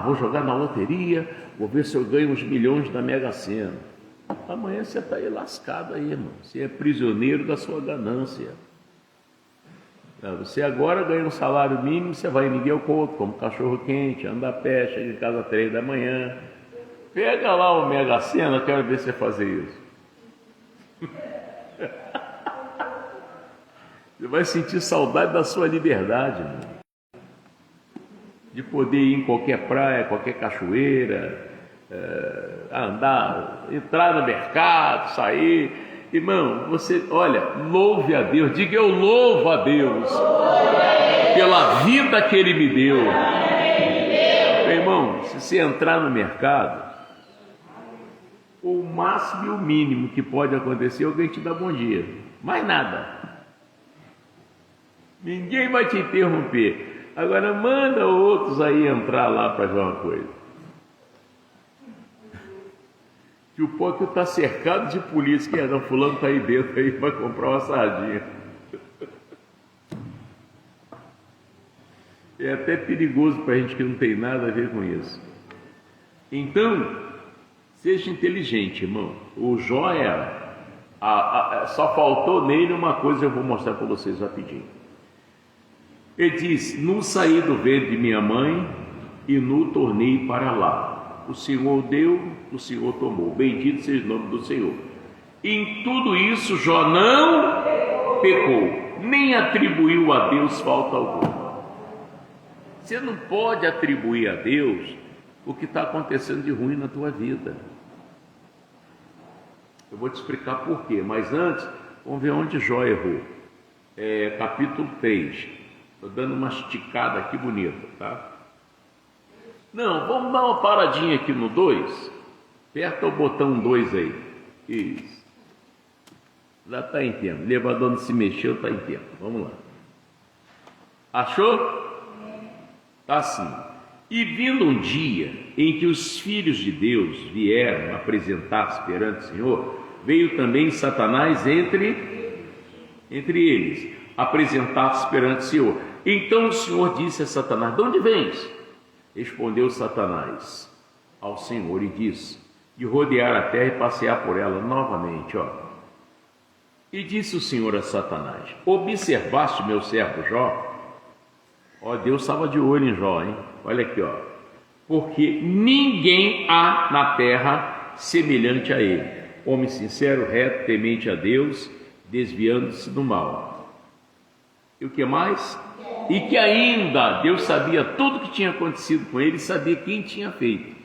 Vou jogar na loteria, vou ver se eu ganho uns milhões da Mega Sena. Amanhã você está aí lascado aí, irmão. Você é prisioneiro da sua ganância. Você agora ganha um salário mínimo, você vai em Miguel Couto, como cachorro quente, anda a pé, chega em casa às 3 da manhã. Pega lá o Mega Sena, quero ver você fazer isso. Você vai sentir saudade da sua liberdade, irmão. De poder ir em qualquer praia, qualquer cachoeira, andar, entrar no mercado, sair. Irmão, você, olha, louve a Deus, diga eu louvo a Deus pela vida que Ele me deu. Meu irmão, se você entrar no mercado, o máximo e o mínimo que pode acontecer é alguém te dar bom dia, mais nada. Ninguém vai te interromper. Agora manda outros aí entrar lá para ver uma coisa. Que o Póquio está cercado de polícia, que não, fulano está aí dentro, aí vai comprar uma sardinha. É até perigoso para a gente que não tem nada a ver com isso. Então, seja inteligente, irmão. O Jó só faltou nele uma coisa, eu vou mostrar para vocês rapidinho. Ele diz: nu saí do ventre de minha mãe e nu tornei para lá. O Senhor deu, o Senhor tomou. Bendito seja o nome do Senhor. Em tudo isso, Jó não pecou, nem atribuiu a Deus falta alguma. Você não pode atribuir a Deus o que está acontecendo de ruim na tua vida. Eu vou te explicar por quê, mas antes, vamos ver onde Jó errou. Capítulo 3. Estou dando uma esticada aqui bonita, tá? Não, vamos dar uma paradinha aqui no 2. Aperta o botão 2 aí. Isso. Já está em tempo. O elevador não se mexeu, está em tempo. Vamos lá. Achou? Está assim. E vindo um dia em que os filhos de Deus vieram apresentar-se perante o Senhor, veio também Satanás entre eles, apresentar-se perante o Senhor. Então o Senhor disse a Satanás: de onde vens? Respondeu Satanás ao Senhor e disse: de rodear a terra e passear por ela novamente, E disse o Senhor a Satanás: observaste meu servo Jó? Deus estava de olho em Jó, hein? Olha aqui, porque ninguém há na terra semelhante a ele, homem sincero, reto, temente a Deus, desviando-se do mal. E o que mais? E que ainda Deus sabia tudo o que tinha acontecido com ele e sabia quem tinha feito.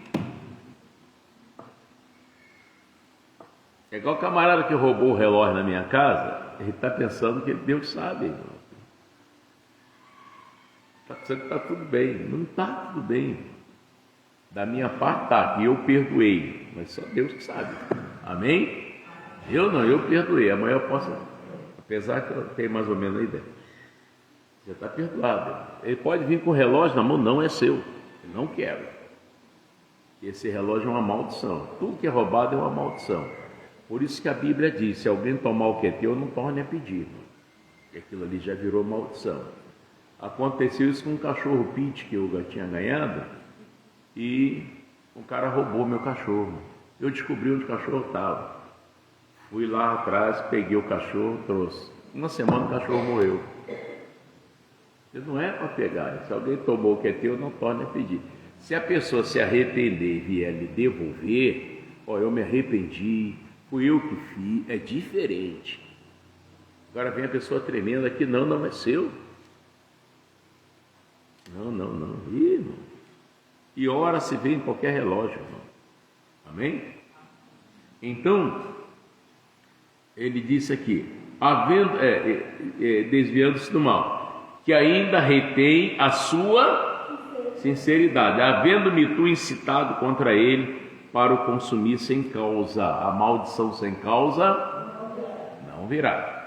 É igual o camarada que roubou o relógio na minha casa, ele está pensando que Deus sabe, irmão. Está pensando que está tudo bem. Não está tudo bem. Da minha parte está, que eu perdoei, mas só Deus que sabe. Amém? Eu perdoei. Amanhã eu posso, apesar que eu tenho mais ou menos a ideia. Já está perdoado. Ele pode vir com o relógio na mão, não é seu. Eu não quero. Esse relógio é uma maldição. Tudo que é roubado é uma maldição. Por isso que a Bíblia diz: se alguém tomar o que é teu, não torne a pedir. Porque aquilo ali já virou maldição. Aconteceu isso com um cachorro Pit que eu tinha ganhado, e o cara roubou meu cachorro. Eu descobri onde o cachorro estava. Fui lá atrás, peguei o cachorro, trouxe. Uma semana o cachorro morreu. Não é para pegar. Se alguém tomou o que é teu, não torne a pedir. Se a pessoa se arrepender e vier lhe devolver, eu me arrependi, fui eu que fiz, é diferente. Agora vem a pessoa tremenda aqui: não é seu. Não. Irmão. E hora se vê em qualquer relógio, irmão. Amém? Então, ele disse aqui, desviando-se do mal, que ainda retém a sua sinceridade, havendo-me tu incitado contra ele para o consumir sem causa. A maldição sem causa não virá.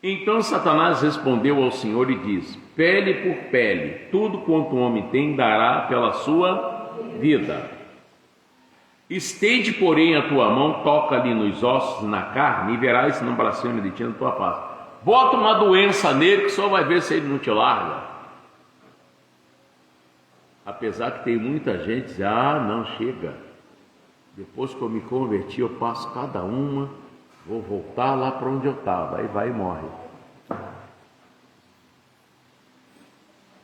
Então Satanás respondeu ao Senhor e disse: pele por pele, tudo quanto o homem tem dará pela sua vida. Estende, porém, a tua mão, toca-lhe nos ossos, na carne, e verás se não blasfema de ti na tua face. Bota uma doença nele que só vai ver se ele não te larga. Apesar que tem muita gente que diz: não, chega. Depois que eu me converti, eu passo cada uma, vou voltar lá para onde eu estava. Aí vai e morre.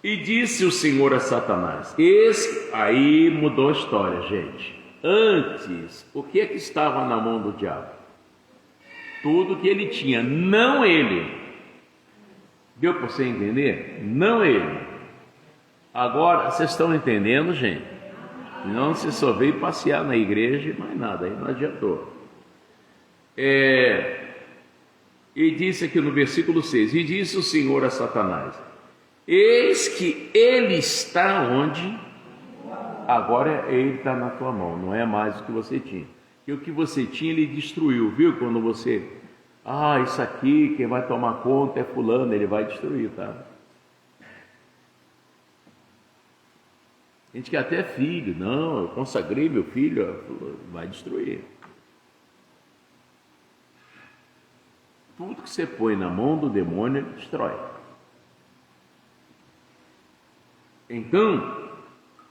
E disse o Senhor a Satanás: aí mudou a história, gente. Antes, o que é que estava na mão do diabo? Tudo que ele tinha, não ele. Deu para você entender? Não ele. Agora, vocês estão entendendo, gente? Não, você só veio passear na igreja e mais nada, aí não adiantou. E disse aqui no versículo 6, e disse o Senhor a Satanás: eis que ele está onde? Agora ele está na tua mão, não é mais o que você tinha. E o que você tinha ele destruiu, viu? Quando você, isso aqui, quem vai tomar conta é fulano, ele vai destruir, tá? A gente quer até filho, não, eu consagrei meu filho, vai destruir. Tudo que você põe na mão do demônio, ele destrói. Então,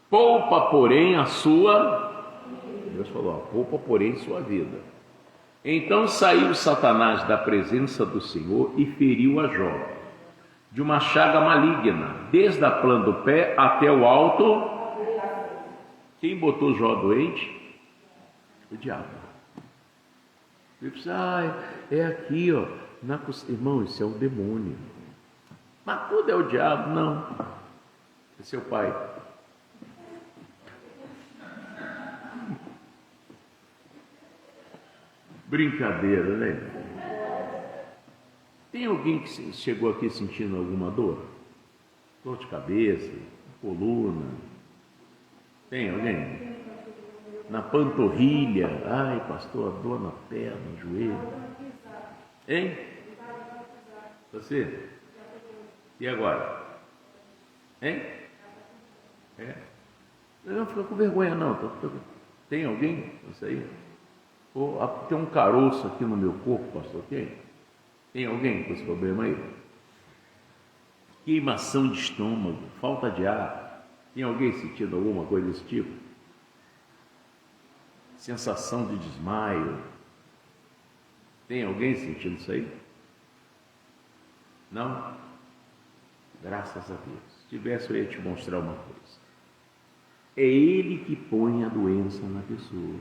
poupa, porém, a sua... Deus falou, poupa, porém, sua vida. Então saiu Satanás da presença do Senhor e feriu a Jó, de uma chaga maligna, desde a planta do pé até o alto. Quem botou Jó doente? O diabo. Ele disse: é aqui, ó. Irmão, isso é o demônio. Mas tudo é o diabo? Não. É seu pai. Brincadeira, né? Tem alguém que chegou aqui sentindo alguma dor? Dor de cabeça, coluna? Tem alguém? Na panturrilha? Ai, pastor, dor na perna, no joelho. Hein? Você? E agora? Hein? Não fica com vergonha, não. Tem alguém? Isso aí? Tem um caroço aqui no meu corpo, pastor. Tem alguém com esse problema aí? Queimação de estômago, falta de ar. Tem alguém sentindo alguma coisa desse tipo? Sensação de desmaio. Tem alguém sentindo isso aí? Não? Graças a Deus. Se tivesse, eu ia te mostrar uma coisa. É Ele que põe a doença na pessoa.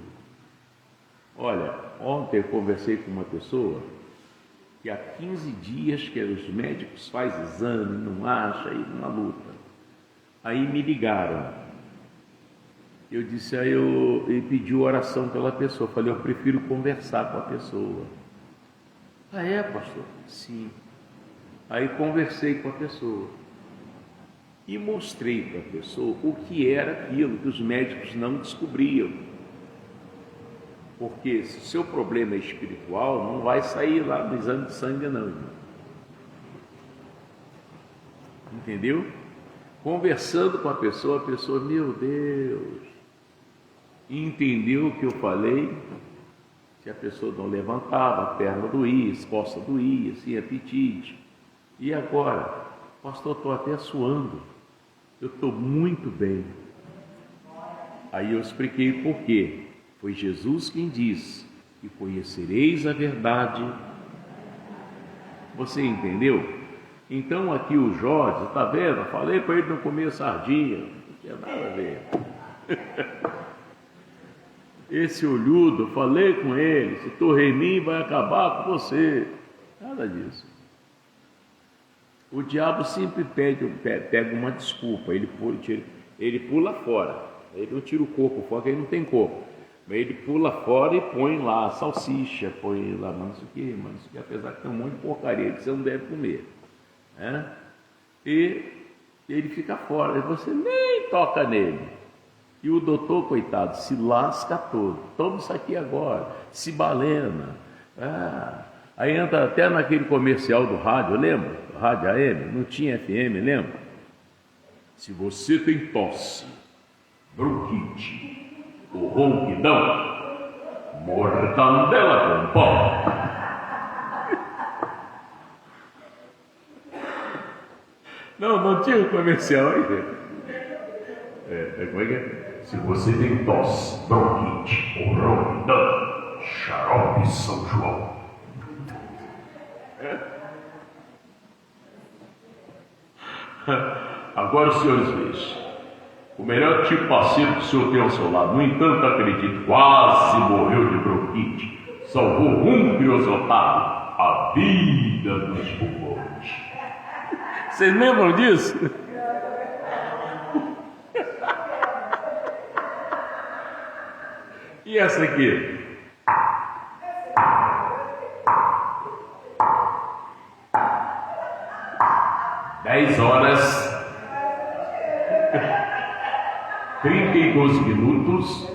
Olha, ontem eu conversei com uma pessoa que há 15 dias que os médicos fazem exame, não acham, aí uma luta. Aí me ligaram. Eu disse, eu pedi oração pela pessoa. Falei, eu prefiro conversar com a pessoa. É, pastor? Sim. Aí conversei com a pessoa e mostrei para a pessoa o que era aquilo que os médicos não descobriam. Porque se o seu problema é espiritual, não vai sair lá no exame de sangue, não, irmão. Entendeu? Conversando com a pessoa, meu Deus, entendeu o que eu falei? Se a pessoa não levantava, a perna doía, as costas doía, sem apetite. E agora? Pastor, estou até suando. Eu estou muito bem. Aí eu expliquei por quê. Foi Jesus quem disse, e conhecereis a verdade. Você entendeu? Então aqui o Jorge, está vendo? Falei para ele não comer sardinha. Não tinha nada a ver. Esse olhudo, falei com ele, se torre em mim vai acabar com você. Nada disso. O diabo sempre pega uma desculpa, ele pula fora. Ele não tira o corpo fora, porque ele não tem corpo. Mas ele pula fora e põe lá salsicha, põe lá, mas isso aqui, apesar que tem um monte de porcaria que você não deve comer. Né? E ele fica fora, e você nem toca nele. E o doutor, coitado, se lasca todo. Toma isso aqui agora, se balena. Aí entra até naquele comercial do rádio, lembra? Rádio AM, não tinha FM, lembra? Se você tem tosse, bronquite ou ronquidão, mortandela com pó. Não tinha um comercial aí. Como é que é? Se você tem tosse, bronquite ou ronquidão, xarope São João. Agora, senhores vejam, o melhor tipo parceiro que o senhor tem ao seu lado, no entanto, acredito, quase morreu de bronquite, salvou um criosotado, a vida dos pulmões. Vocês lembram disso? E essa aqui? 10h, 32 minutos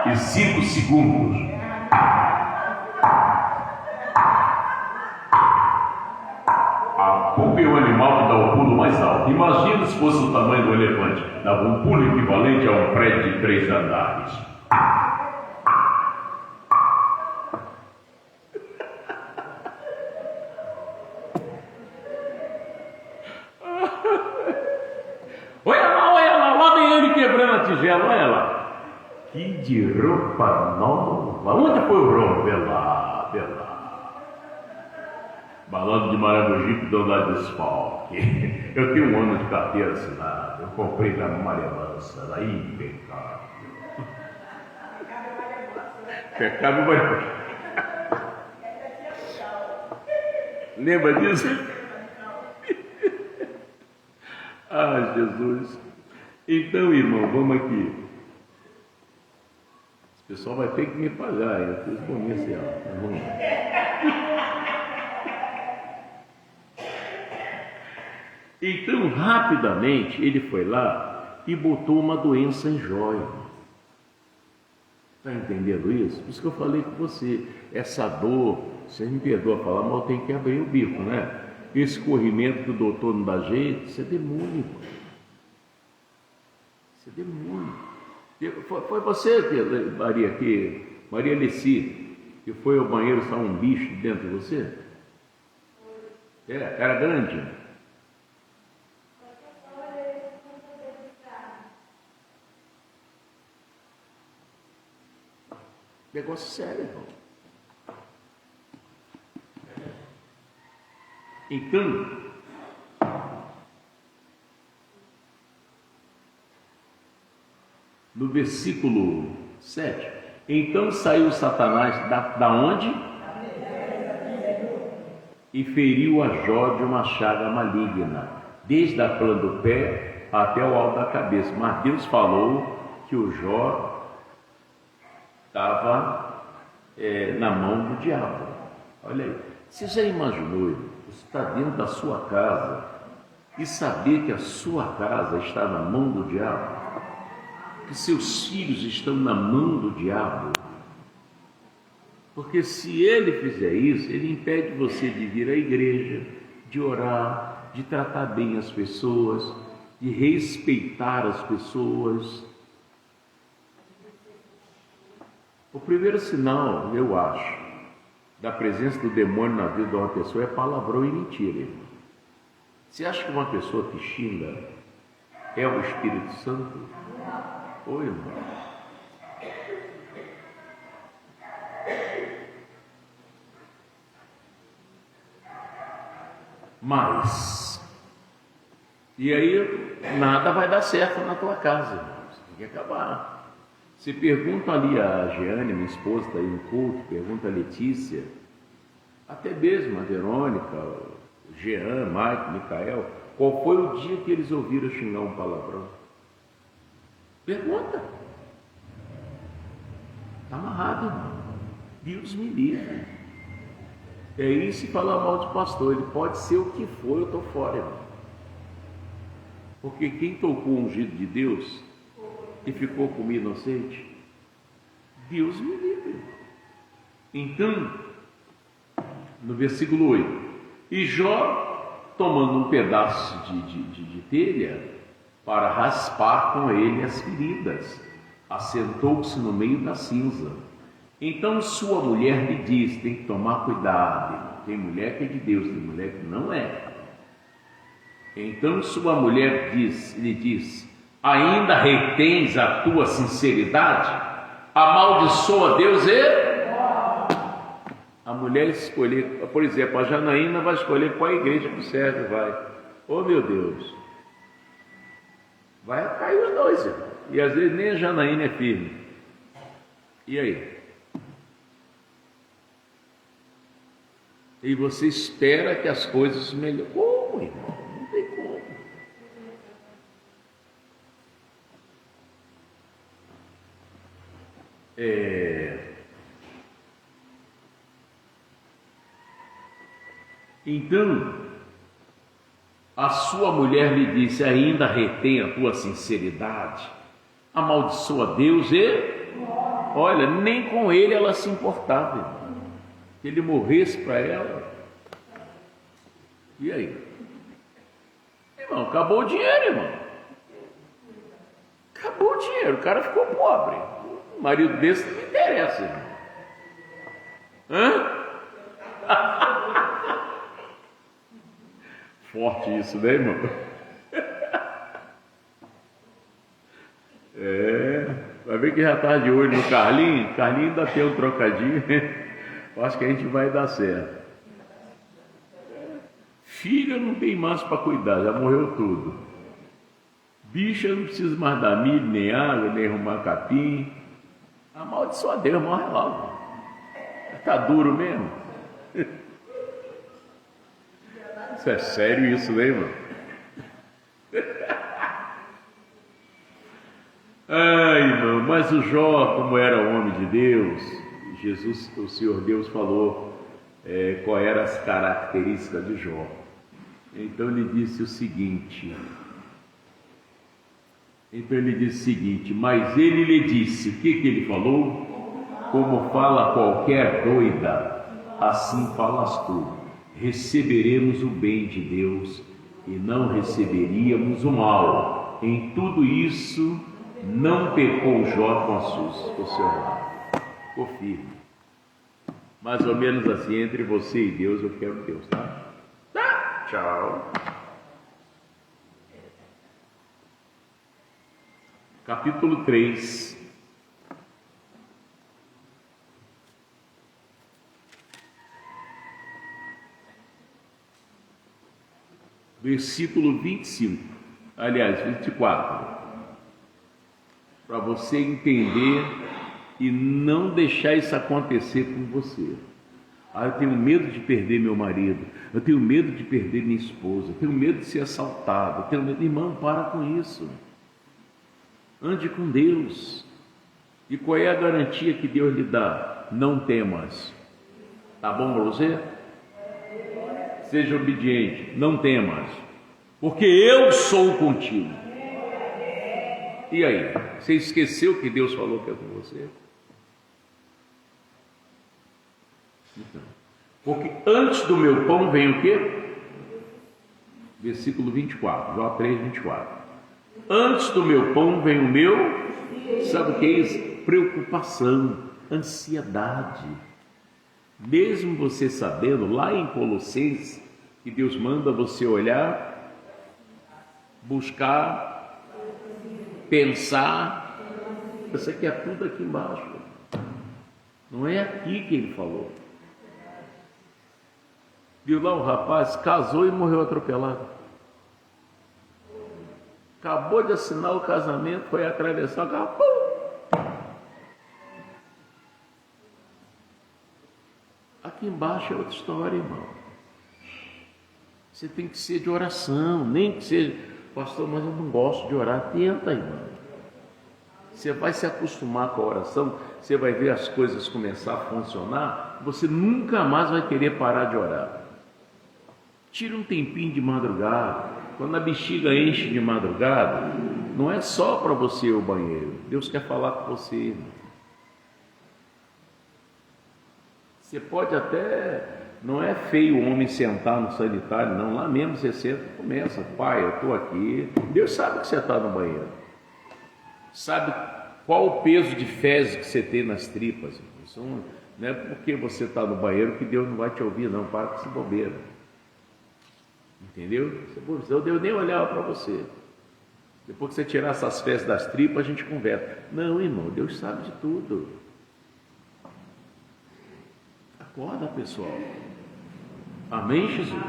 e 5 segundos. A pupa é o animal que dá o pulo mais alto. Imagina se fosse o tamanho do elefante. Dava um pulo equivalente a um prédio de 3 andares. Olha lá, lá vem ele quebrando a tigela, olha lá. Que de roupa nova. Onde foi o roubo? Vê lá. Balão de Maragogi que dão lá desfalque. Eu tenho 1 ano de carteira assinada. Eu comprei na Maria Mansa, era impecável. Pecado Maria Mansa. Lembra disso? Ah, Jesus. Então, irmão, vamos aqui. Esse pessoal vai ter que me pagar. Eu fiz comercial. Vamos lá. Então, rapidamente, ele foi lá e botou uma doença em Jó. Está entendendo isso? Por isso que eu falei com você. Essa dor, você me perdoa falar, mas eu tenho que abrir o bico, né? Esse corrimento que o doutor não dá jeito, isso é demônio. Isso é demônio. Foi você, Maria Leci, que foi ao banheiro, estava um bicho dentro de você? Era grande? Negócio sério, irmão. Então, no versículo 7, então saiu Satanás da onde? E feriu a Jó de uma chaga maligna, desde a planta do pé até o alto da cabeça. Mas Deus falou que o Jó estava na mão do diabo. Olha aí, você já imaginou, você está dentro da sua casa e saber que a sua casa está na mão do diabo? Que seus filhos estão na mão do diabo? Porque se ele fizer isso, ele impede você de vir à igreja, de orar, de tratar bem as pessoas, de respeitar as pessoas. O primeiro sinal, eu acho, da presença do demônio na vida de uma pessoa é palavrão e mentira, irmão. Você acha que uma pessoa que xinga é o Espírito Santo? Oi, irmão. Mas, e aí nada vai dar certo na tua casa, irmão. Você tem que acabar. Você pergunta ali a Jeane, minha esposa, está aí no culto, pergunta a Letícia, até mesmo a Verônica, o Jean, Mike, Micael, qual foi o dia que eles ouviram xingar um palavrão? Pergunta. Está amarrado, irmão. Deus me livre. É isso, e falar mal de pastor, ele pode ser o que for, eu estou fora, irmão. Porque quem tocou o ungido de Deus e ficou como inocente, Deus me livre. Então, no versículo 8, e Jó, tomando um pedaço de telha para raspar com ele as feridas, assentou-se no meio da cinza. Então sua mulher lhe diz, tem que tomar cuidado, irmão. Tem mulher que é de Deus, tem mulher que não é. Então sua mulher lhe diz, ainda retens a tua sinceridade? Amaldiçoa Deus e... A mulher escolher, por exemplo, a Janaína vai escolher qual igreja que o Sérgio vai. Oh meu Deus, vai cair os dois, irmão. E às vezes nem a Janaína é firme. E aí? E você espera que as coisas melhorem. Como, irmão? Não tem como. Então, a sua mulher lhe disse, ainda retém a tua sinceridade? Amaldiçoa Deus e... Olha, nem com ele ela se importava, irmão. Que ele morresse para ela. E aí? Irmão, acabou o dinheiro, irmão. Acabou o dinheiro, o cara ficou pobre. Um marido desse não me interessa, irmão. Hã? Forte isso, né, irmão? Vai ver que já está de olho no Carlinho. Carlinho ainda tem um trocadinho. Eu acho que a gente vai dar certo. Filho não tem mais para cuidar, já morreu tudo. Bicho eu não preciso mais dar milho, nem água, nem arrumar capim. Amaldiçoa Deus, morre logo. Está duro mesmo. Isso é sério isso, né, irmão? Ai, irmão, mas o Jó, como era homem de Deus, Jesus, o Senhor Deus falou qual eram as características de Jó. Então ele disse o seguinte, mas ele lhe disse, o que ele falou? Como fala qualquer doida, assim falas tu. Receberemos o bem de Deus e não receberíamos o mal. Em tudo isso não pecou Jó com o seu lado. Ficou firme. Mais ou menos assim, entre você e Deus, eu quero Deus, tá? Tá? Tchau. Capítulo 3. Versículo 25, aliás, 24, para você entender e não deixar isso acontecer com você. Eu tenho medo de perder meu marido, eu tenho medo de perder minha esposa, eu tenho medo de ser assaltado, eu tenho medo... Irmão, para com isso. Ande com Deus. E qual é a garantia que Deus lhe dá? Não temas. Tá bom para você? Seja obediente, não temas, porque eu sou contigo. E aí, você esqueceu que Deus falou que é com você? Então, porque antes do meu pão vem o quê? Versículo 24, Jó 3, 24. Antes do meu pão vem o meu, sabe o que é isso? Preocupação, ansiedade. Mesmo você sabendo, lá em Colossenses, que Deus manda você olhar, buscar, pensar, você quer tudo aqui embaixo. Não é aqui que ele falou. Viu lá o rapaz, casou e morreu atropelado. Acabou de assinar o casamento, foi atravessar o carro, pum! Aqui embaixo é outra história, irmão. Você tem que ser de oração, nem que seja, pastor, mas eu não gosto de orar. Tenta, irmão. Você vai se acostumar com a oração, você vai ver as coisas começar a funcionar, você nunca mais vai querer parar de orar. Tira um tempinho de madrugada, Quando a bexiga enche de madrugada, não é só para você ir ao banheiro. Deus quer falar com você, irmão. Você pode até... Não é feio o homem sentar no sanitário, não. Lá mesmo você senta e começa. Pai, eu estou aqui. Deus sabe que você está no banheiro. Sabe qual o peso de fezes que você tem nas tripas. Isso não é porque você está no banheiro que Deus não vai te ouvir, não. Para com essa bobeira. Entendeu? Deus nem olhava para você. Depois que você tirar essas fezes das tripas, a gente conversa. Não, irmão, Deus sabe de tudo. Acorda, pessoal. Amém, Jesus?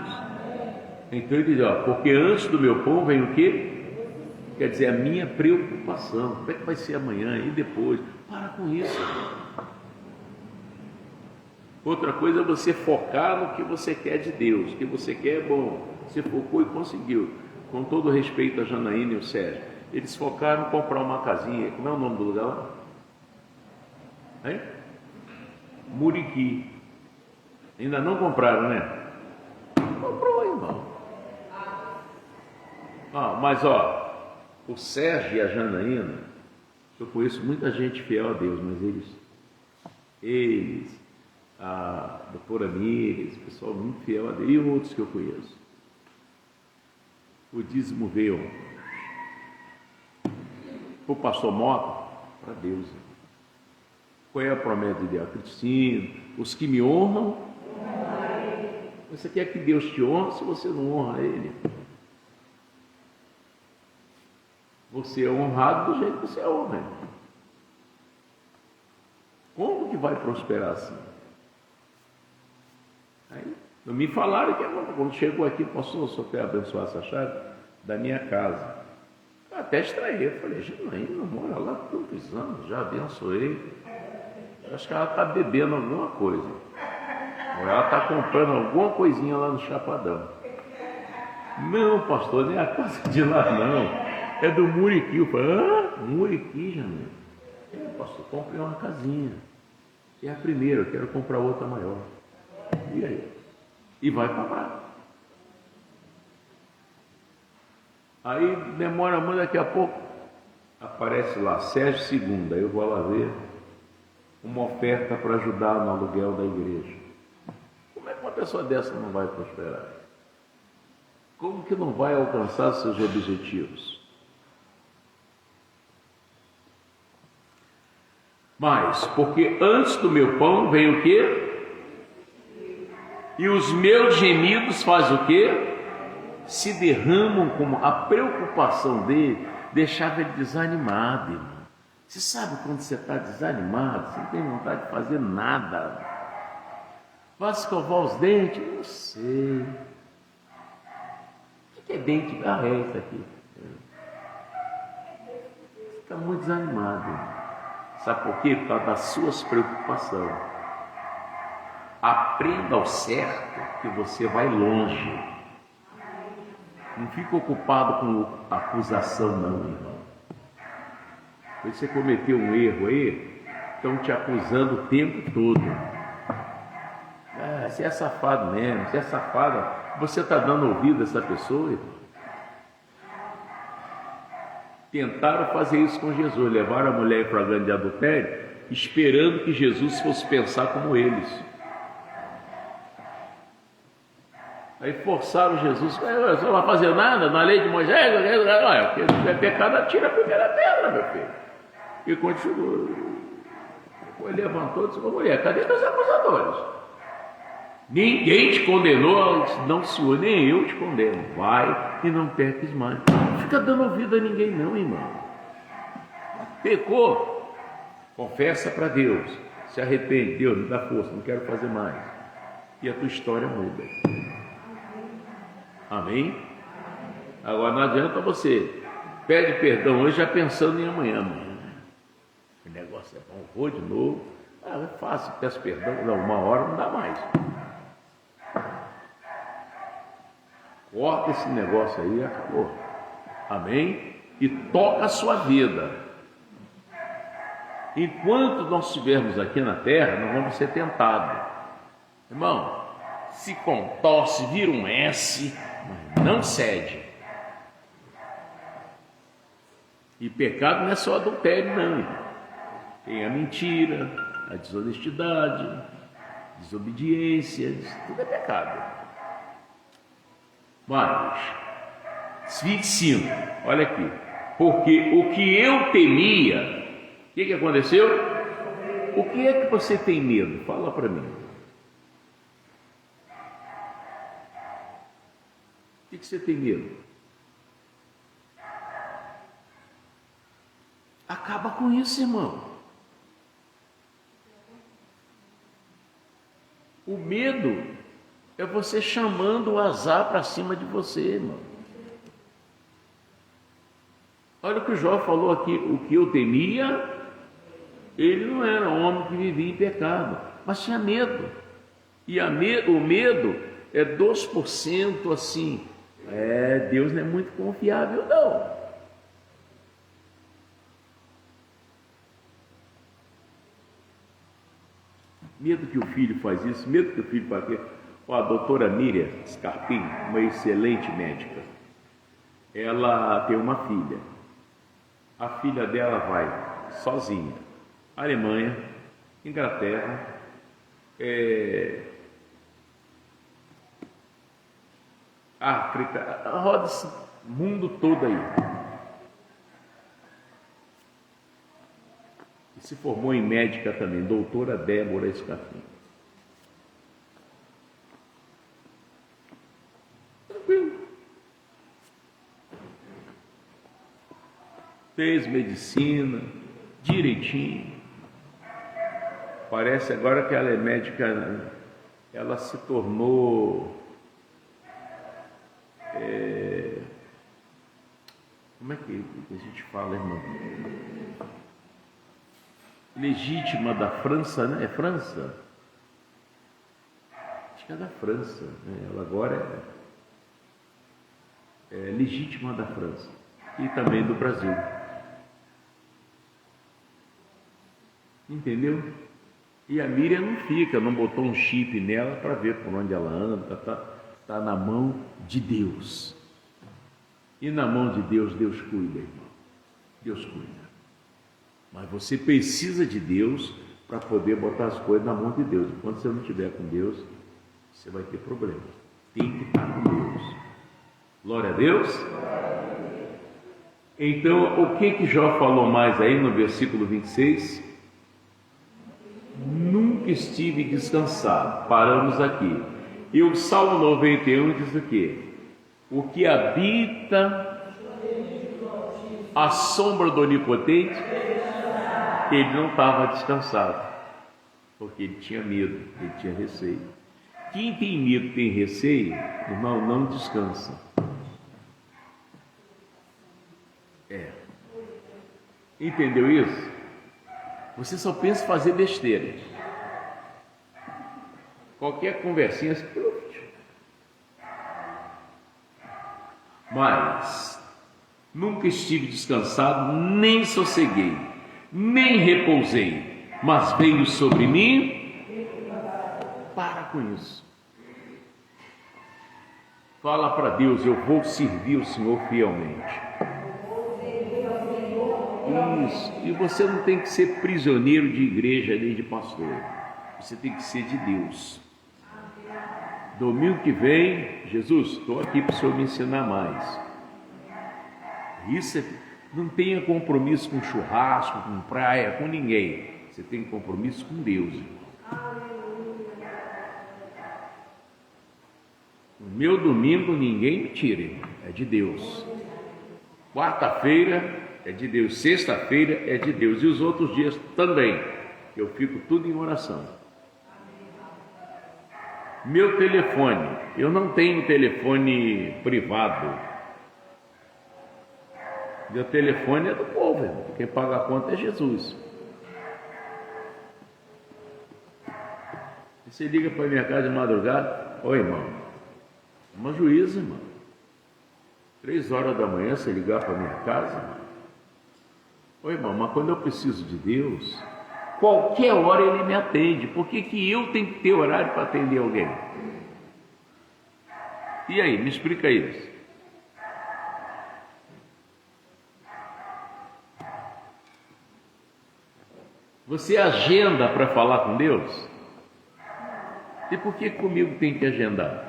Então ele diz, ó, porque antes do meu pão vem o quê? Quer dizer, a minha preocupação. Como é que vai ser amanhã e depois? Para com isso. Outra coisa é você focar no que você quer de Deus. O que você quer é bom. Você focou e conseguiu. Com todo respeito a Janaína e o Sérgio, eles focaram em comprar uma casinha. Como é o nome do lugar lá? Hein? Muriqui. Ainda não compraram, né? Comprou, irmão. Mas o Sérgio e a Janaína, eu conheço muita gente fiel a Deus, mas eles, a doutora Mires, pessoal muito fiel a Deus, e outros que eu conheço. O dízimo veio o pastor Mota para Deus. Qual é a promessa de Deus? Cristina, os que me honram, você quer que Deus te honre se você não honra Ele? Você é honrado do jeito que você é honra. Como que vai prosperar assim? Aí, não me falaram que quando chegou aqui, pastor, só quer abençoar essa chave da minha casa. Eu até estranhei, eu falei, Janaína mora lá por tantos anos, já abençoei. Eu acho que ela está bebendo alguma coisa. Ou ela está comprando alguma coisinha lá no Chapadão. Não, pastor, nem a casa de lá não. É do Muriqui. Eu falei, Muriqui, Janaína? Pastor, comprei uma casinha. É a primeira, eu quero comprar outra maior. E aí? E vai comprar. Aí demora muito, daqui a pouco aparece lá, Sérgio Segunda, eu vou lá ver uma oferta para ajudar no aluguel da igreja. Como é que uma pessoa dessa não vai prosperar? Como que não vai alcançar seus objetivos? Mas, porque antes do meu pão vem o quê? E os meus gemidos fazem o quê? Se derramam, como a preocupação dele deixava ele desanimado, irmão. Você sabe quando você está desanimado, você não tem vontade de fazer nada. Vai escovar os dentes? Não sei. O que é dente? É isso aqui. Você está muito desanimado, irmão. Sabe por quê? Por causa das suas preocupações. Aprenda ao certo que você vai longe. Não fica ocupado com acusação, não, irmão. Você cometeu um erro aí, estão te acusando o tempo todo. Você é safado mesmo, você é safada. Você está dando ouvido a essa pessoa, irmão? Tentaram fazer isso com Jesus, levaram a mulher em flagrante de adultério, esperando que Jesus fosse pensar como eles. Aí forçaram Jesus, você não vai fazer nada na lei de Moisés? É pecado, atira a primeira pedra, meu filho. E continuou. Depois levantou e disse, mulher, cadê teus acusadores? Ninguém te condenou, não, senhor, nem eu te condeno. Vai e não peques mais. Não fica dando ouvido a ninguém não, irmão. Pecou, confessa para Deus, se arrepende, Deus me dá força, não quero fazer mais. E a tua história muda. Amém? Agora não adianta você pede perdão hoje já pensando em amanhã. O negócio é bom, vou de novo. É fácil, peço perdão. Não, uma hora não dá mais. Corta esse negócio aí e acabou. Amém? E toca a sua vida. Enquanto nós estivermos aqui na terra, nós vamos ser tentados. Irmão, se contorce, vira um S, mas não cede. E pecado não é só adultério, não. Tem a mentira, a desonestidade, desobediência, tudo é pecado. Mas, 25, olha aqui. Porque o que eu temia, o que aconteceu? O que é que você tem medo? Fala para mim. O que você tem medo? Acaba com isso, irmão. O medo é você chamando o azar para cima de você, irmão. Olha o que o Jó falou aqui, o que eu temia, ele não era um homem que vivia em pecado, mas tinha medo. E o medo é 2% assim. Deus não é muito confiável, não. Medo que o filho faz isso, medo que o filho faz aquilo. A doutora Miriam Scarpim, uma excelente médica, ela tem uma filha. A filha dela vai sozinha, Alemanha, Inglaterra, África, roda esse mundo todo aí. E se formou em médica também, doutora Débora Scarpim. Fez medicina direitinho. Parece agora que ela é médica, ela se tornou como é que a gente fala, irmão? Legítima da França, né? É França? Acho que é da França, né? Ela agora é legítima da França e também do Brasil. Entendeu? E a Miriam não fica, não botou um chip nela para ver por onde ela anda, está na mão de Deus. E na mão de Deus, Deus cuida, irmão. Deus cuida. Mas você precisa de Deus para poder botar as coisas na mão de Deus. Enquanto você não estiver com Deus, você vai ter problema. Tem que estar com Deus. Glória a Deus. Então, o que Jó falou mais aí no versículo 26? Nunca estive descansado. Paramos aqui. E o Salmo 91 diz o quê? O que habita a sombra do Onipotente, ele não estava descansado, porque ele tinha medo, ele tinha receio. Quem tem medo, tem receio, irmão, não descansa. Entendeu isso? Você só pensa em fazer besteira. Qualquer conversinha se profite. Mas nunca estive descansado, nem sosseguei, nem repousei, mas veio sobre mim. Para com isso. Fala para Deus, eu vou servir o Senhor fielmente. Isso. E você não tem que ser prisioneiro de igreja nem de pastor. Você tem que ser de Deus. Domingo que vem, Jesus, estou aqui para o Senhor me ensinar mais. Isso não tenha compromisso com churrasco, com praia, com ninguém. Você tem compromisso com Deus. O meu domingo ninguém me tira, é de Deus. Quarta-feira é de Deus, sexta-feira é de Deus, e os outros dias também. Eu fico tudo em oração. Meu telefone, eu não tenho telefone privado. Meu telefone é do povo, irmão. Quem paga a conta é Jesus. E você liga para a minha casa de madrugada, oi, irmão, uma juíza, irmão. 3 horas da manhã, você ligar para a minha casa, irmão. Oi, irmão, mas quando eu preciso de Deus, qualquer hora ele me atende. Por que eu tenho que ter horário para atender alguém? E aí, me explica isso. Você agenda para falar com Deus? E por que comigo tem que agendar?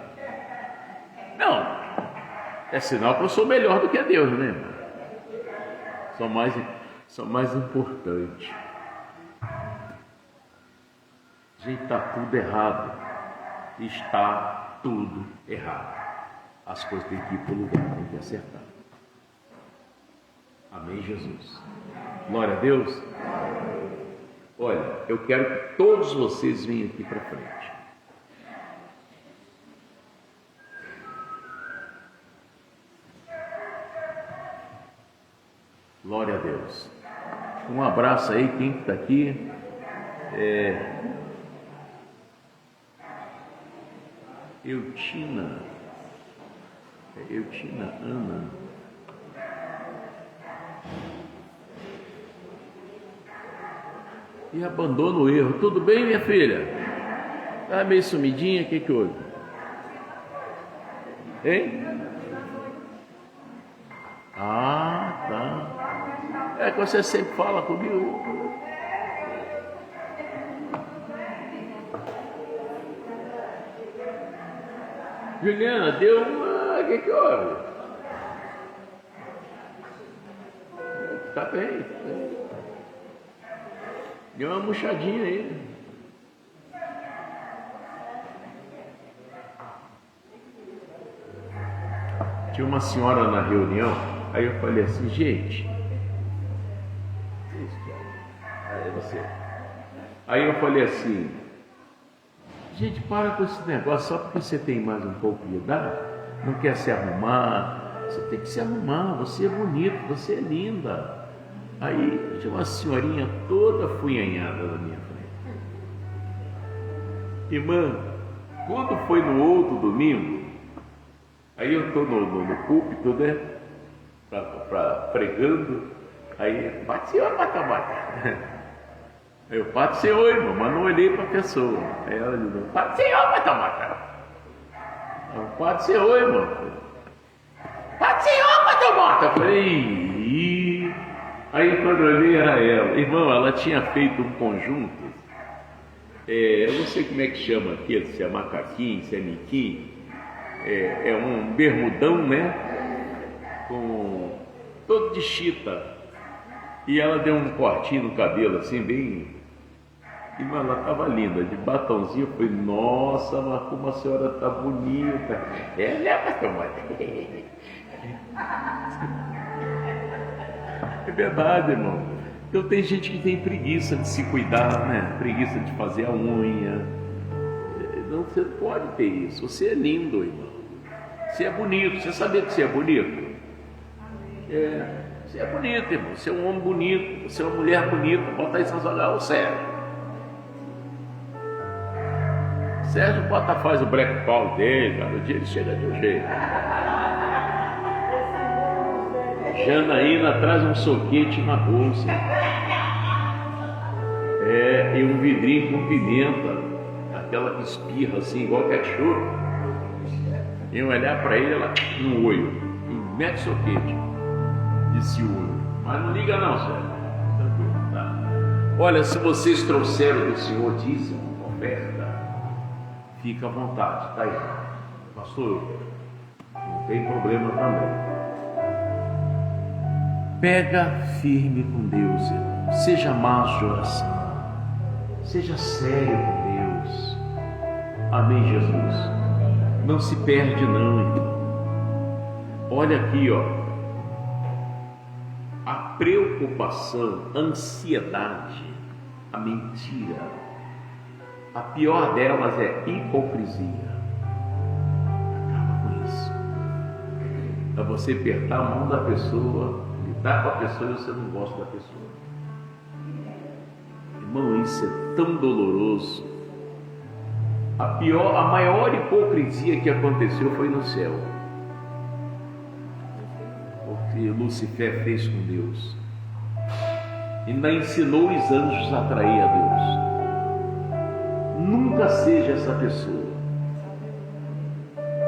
Não, é sinal que eu sou melhor do que Deus, né, irmão? Sou mais importante. Gente, está tudo errado. Está tudo errado. As coisas têm que ir para o lugar, tem que acertar. Amém, Jesus? Glória a Deus. Olha, eu quero que todos vocês venham aqui para frente. Glória a Deus. Um abraço aí, quem está aqui. Eutina Ana. E abandona o erro. Tudo bem, minha filha? Tá meio sumidinha, o que houve? Hein? Ah, tá. É que você sempre fala comigo. Juliana, deu uma... O que houve? Tá bem. Deu uma murchadinha aí. Tinha uma senhora na reunião, aí eu falei assim, gente... Aí você... Aí eu falei assim... Gente, para com esse negócio, só porque você tem mais um pouco de idade, não quer se arrumar, você tem que se arrumar, você é bonito, você é linda. Aí tinha uma senhorinha toda afunhanhada na minha frente. Irmã, quando foi no outro domingo, aí eu estou no púlpito, né, pregando, aí, bate senhor, mata. Eu, Pode Senhor, irmão, mas não olhei para a pessoa. Aí ela disse, Pode Senhor, mata. Pode Senhor, irmão. Pode Senhor, mata. Eu falei, aí quando eu olhei era ela. Irmão, ela tinha feito um conjunto, eu não sei como é que chama aquilo, se é macaquinho, se é miquinho, é um bermudão, né, com todo de chita. E ela deu um cortinho no cabelo, assim, bem... E, mano, ela estava linda, de batonzinho. Eu falei, nossa, mas como a senhora está bonita. É verdade, irmão. Então tem gente que tem preguiça de se cuidar, né? Preguiça de fazer a unha. Não, você não pode ter isso. Você é lindo, irmão. Você é bonito. Você sabia que você é bonito? Você é bonito, irmão. Você é um homem bonito. Você é uma mulher bonita. Bota aí seus olhos, o Sérgio. Sérgio faz o Black Power dele, cada dia ele chega de um jeito. Janaína traz um soquete na bolsa. E um vidrinho com pimenta, aquela que espirra assim, igual ketchup. E eu olhar para ele, ela no olho, e mete soquete. Disse o olho. Mas não liga não, Sérgio. Tranquilo, tá? Olha, se vocês trouxeram do Senhor dízimo, oferta, fica à vontade, tá aí. Pastor, não tem problema também. Pega firme com Deus, irmão. Seja macho de oração. Seja sério com Deus. Amém, Jesus? Não se perde não, irmão. Olha aqui, ó. A preocupação, a ansiedade, a mentira, a pior delas é hipocrisia. Acaba com isso. É você apertar a mão da pessoa, lidar com a pessoa e você não gosta da pessoa. Irmão, isso é tão doloroso. A maior hipocrisia que aconteceu foi no céu. O que Lucifer fez com Deus. E ainda ensinou os anjos a trair a Deus. Nunca seja essa pessoa.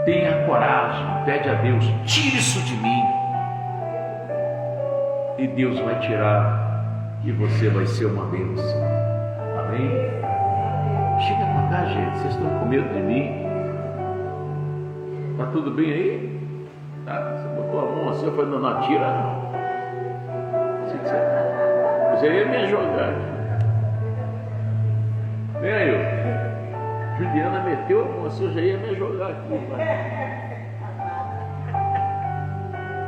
Tenha coragem, pede a Deus, tire isso de mim. E Deus vai tirar, e você vai ser uma bênção. Amém? Chega pra cá, gente. Vocês estão com medo de mim? Tá tudo bem aí? Tá? Você botou a mão assim, eu falei, não, não atira não. Você ia me jogar. Vem aí, Juliana meteu a mão assim, eu já ia me jogar aqui.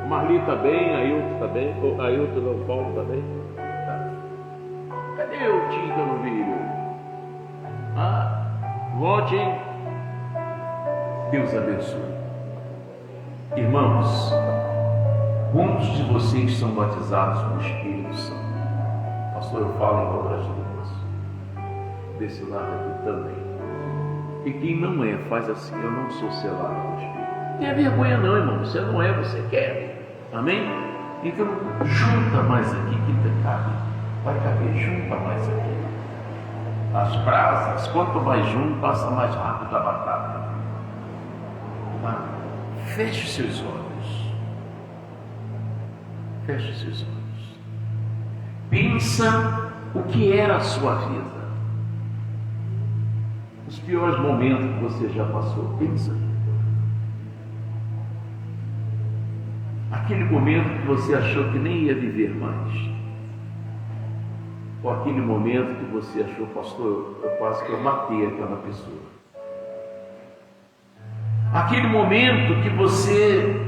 O Marli tá bem, Ailton tá bem, o Ailton não, o Paulo tá bem. Tá. Cadê o Tim que eu não vi? Volte. Deus abençoe. Irmãos, quantos de vocês são batizados com o Espírito Santo? Pastor, eu falo em outras línguas. Desse lado aqui também. E quem não é, faz assim, eu não sou selado com o Espírito. Não tenha vergonha não, irmão. Você não é, você quer. Amém? Então, junta mais aqui que cabe. Vai caber, junta mais aqui. As brasas, quanto mais junto, passa mais rápido a batata. Tá? Feche os seus olhos. Feche os seus olhos. Pensa o que era a sua vida. Os piores momentos que você já passou. Pensa. Aquele momento que você achou que nem ia viver mais. Ou aquele momento que você achou, pastor, eu quase que eu matei aquela pessoa. Aquele momento que você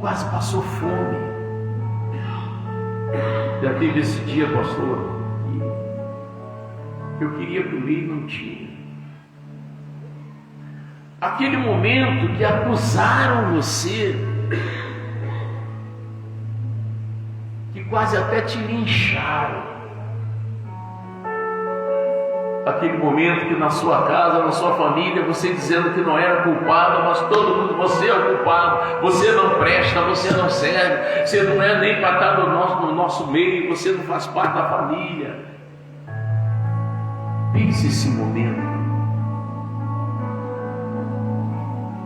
quase passou fome. Já teve esse dia, pastor, que eu queria comer e não tinha. Aquele momento que acusaram você, que quase até te lincharam. Aquele momento que na sua casa, na sua família, você dizendo que não era culpado, mas todo mundo, você é o culpado, você não presta, você não serve, você não é nem para estar no nosso meio, você não faz parte da família. Pense esse momento.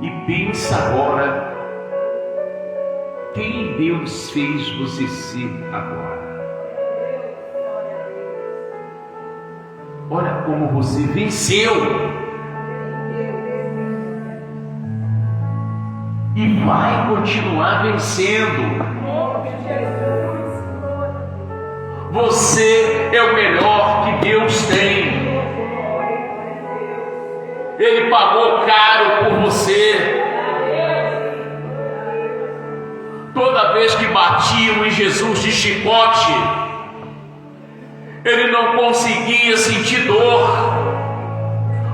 E pensa agora, quem Deus fez você ser agora. Olha como você venceu. E vai continuar vencendo. Você é o melhor que Deus tem. Ele pagou caro por você. Toda vez que batiam em Jesus de chicote, ele não conseguia sentir dor,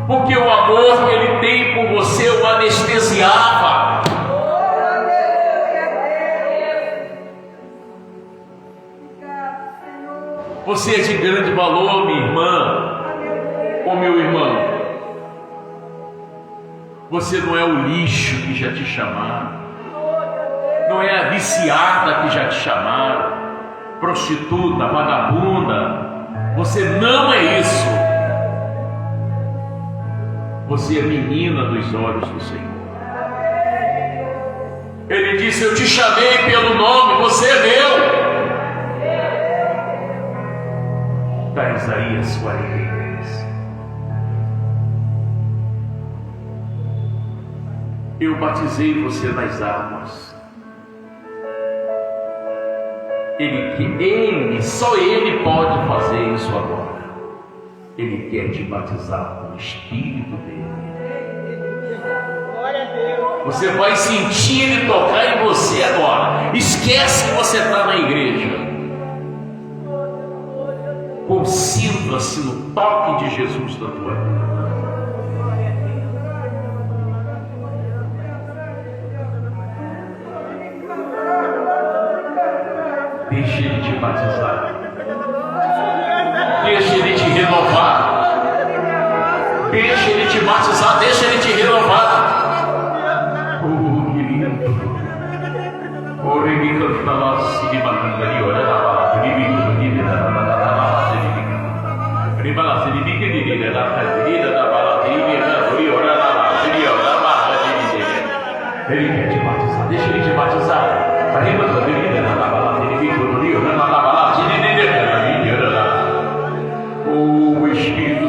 porque o amor que ele tem por você o anestesiava. Você é de grande valor, minha irmã, ou meu irmão. Você não é o lixo que já te chamaram, não é a viciada que já te chamaram, prostituta, vagabunda. Você não é isso. Você é menina dos olhos do Senhor. Ele disse: eu te chamei pelo nome, você é meu. Está Isaías 43. Eu batizei você nas águas. Só Ele pode fazer isso agora. Ele quer te batizar com o Espírito dele. Você vai sentir Ele tocar em você agora. Esquece que você está na igreja. Concentra-se no toque de Jesus na tua vida. Deixa Ele te batizar. Deixa Ele te renovar. Deixa Ele te batizar. Deixa Ele te renovar. Oh, que lindo. Ore me cantava se me batizar e ora na bala. Se me batizar na bala. Se me batizar na bala. Ele quer te batizar. Deixa Ele te batizar. O Espírito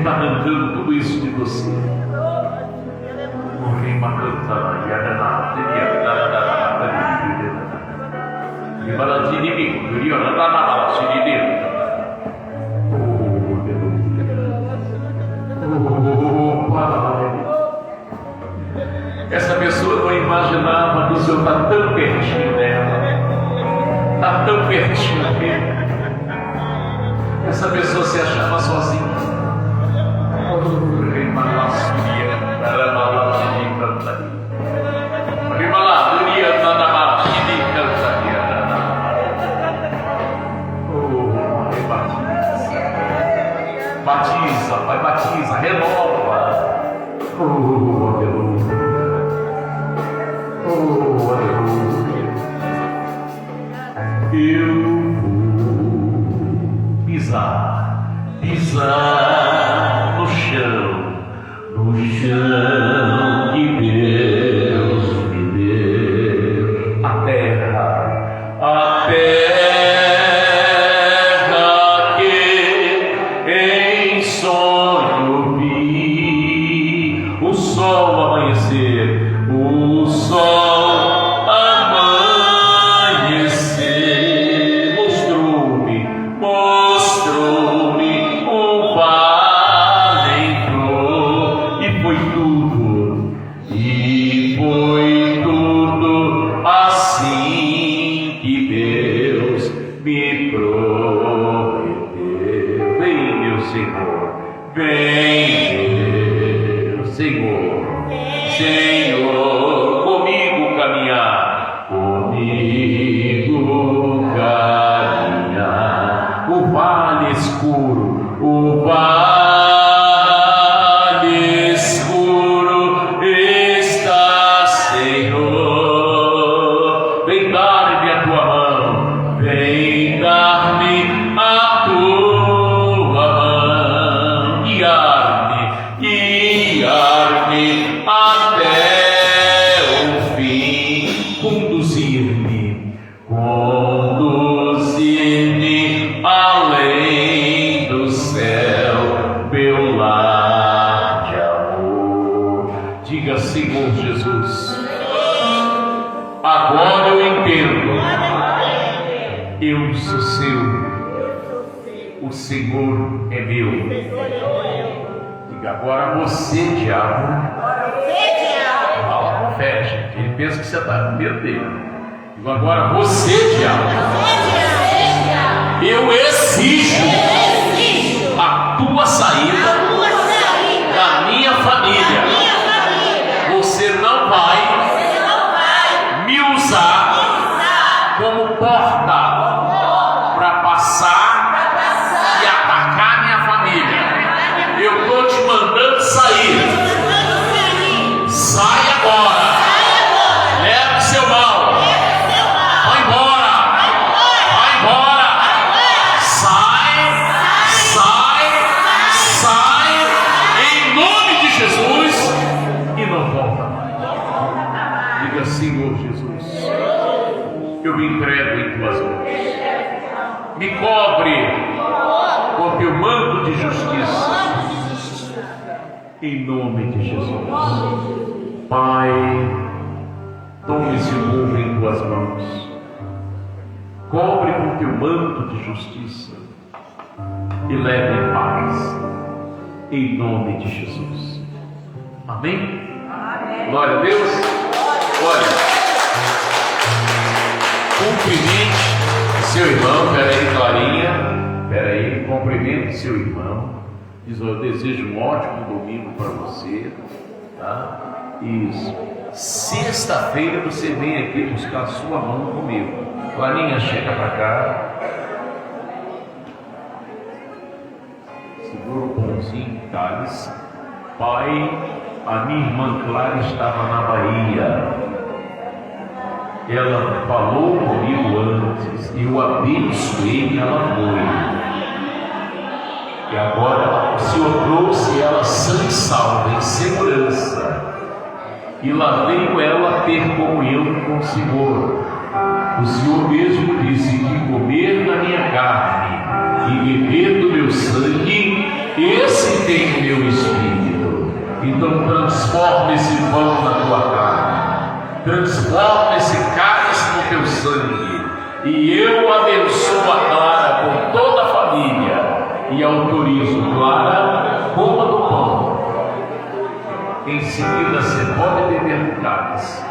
está arrancando tudo isso de você. Essa pessoa não imaginava que o Senhor está tão pertinho dela, está tão pertinho dele. Essa pessoa se achava sozinha. Batiza, Pai, batiza, renova. Aleluia. Aleluia. Eu vou pisar no chão que Deus me deu. A terra que em sonho vi, o sol amanhecer, o sol amanhecer, mostrou-me um vale entrou, e foi tudo assim que Deus me prometeu. Vem, meu Senhor, vem, meu Senhor, comigo caminhar, o vale escuro, está, Senhor. Vem dar-me a tua mão, vem dar-me a tua mão, guiar-me até o fim, conduzir-me além do céu, meu lar de amor. Diga, Senhor Jesus, agora eu entendo, eu sou seu, o Senhor é meu. Diga, agora você, diabo, fala com fé, gente. Ele pensa que você está com medo dele. Diga, agora você, diabo, eu exijo a tua saída da minha família. Você não vai me usar como porta para passar e atacar minha família. Eu estou te mandando sair. Sai agora. Leve seu mal. Vai embora. Sai, em nome de Jesus, e não volta mais. Diga, Senhor Jesus, eu me entrego em tuas mãos. Me cobre com teu manto de justiça, em nome de Jesus. Pai, tome esse povo em tuas mãos. Cobre com teu manto de justiça e leve em paz, em nome de Jesus. Amém? Amém. Glória a Deus. Olha, cumprimente seu irmão. Peraí, Clarinha, peraí, cumprimente seu irmão. Diz: eu desejo um ótimo domingo para você, tá? Isso. Sexta-feira você vem aqui buscar a sua mão comigo. Clarinha, chega para cá. Segura o pãozinho, cálice. Pai, a minha irmã Clara estava na Bahia. Ela falou comigo antes, eu abençoei e ela foi. E agora o Senhor trouxe ela sã e salva, em segurança. E lá veio ela ter comunhão com o Senhor. O Senhor mesmo disse que comer da minha carne e beber do meu sangue, esse tem o meu espírito. Então transforma esse pão na tua carne, transforma esse cálice no teu sangue, e eu abençoo a Clara com toda a família e autorizo Clara coma do pão. Em seguida você pode beber do cálice,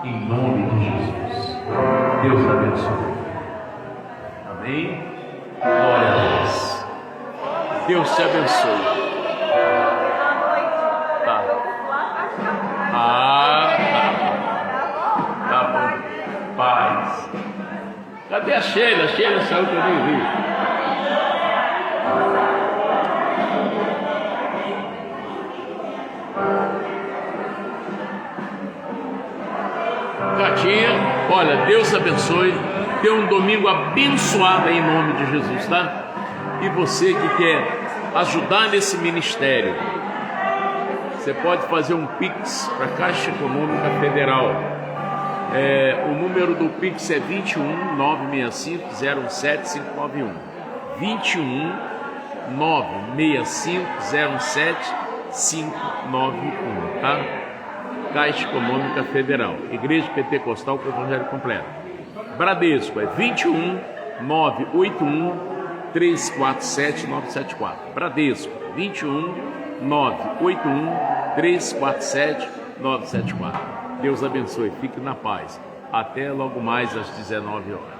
em nome de Jesus. Deus abençoe. Amém? Glória a Deus. Deus te abençoe. Tá. Tá bom. Paz. Cadê a Sheila? A Sheila saiu que eu nem vi. Catinha, olha, Deus abençoe. Tenha um domingo abençoado em nome de Jesus, tá? E você que quer ajudar nesse ministério, você pode fazer um Pix para a Caixa Econômica Federal. O número do Pix é 21 965 017 591. 21 965 017 591, tá? Caixa Econômica Federal, Igreja Pentecostal com o Evangelho Completo. Bradesco é 21 981 347 974. Bradesco 21 981 347 974. Deus abençoe, fique na paz. Até logo mais às 19 horas.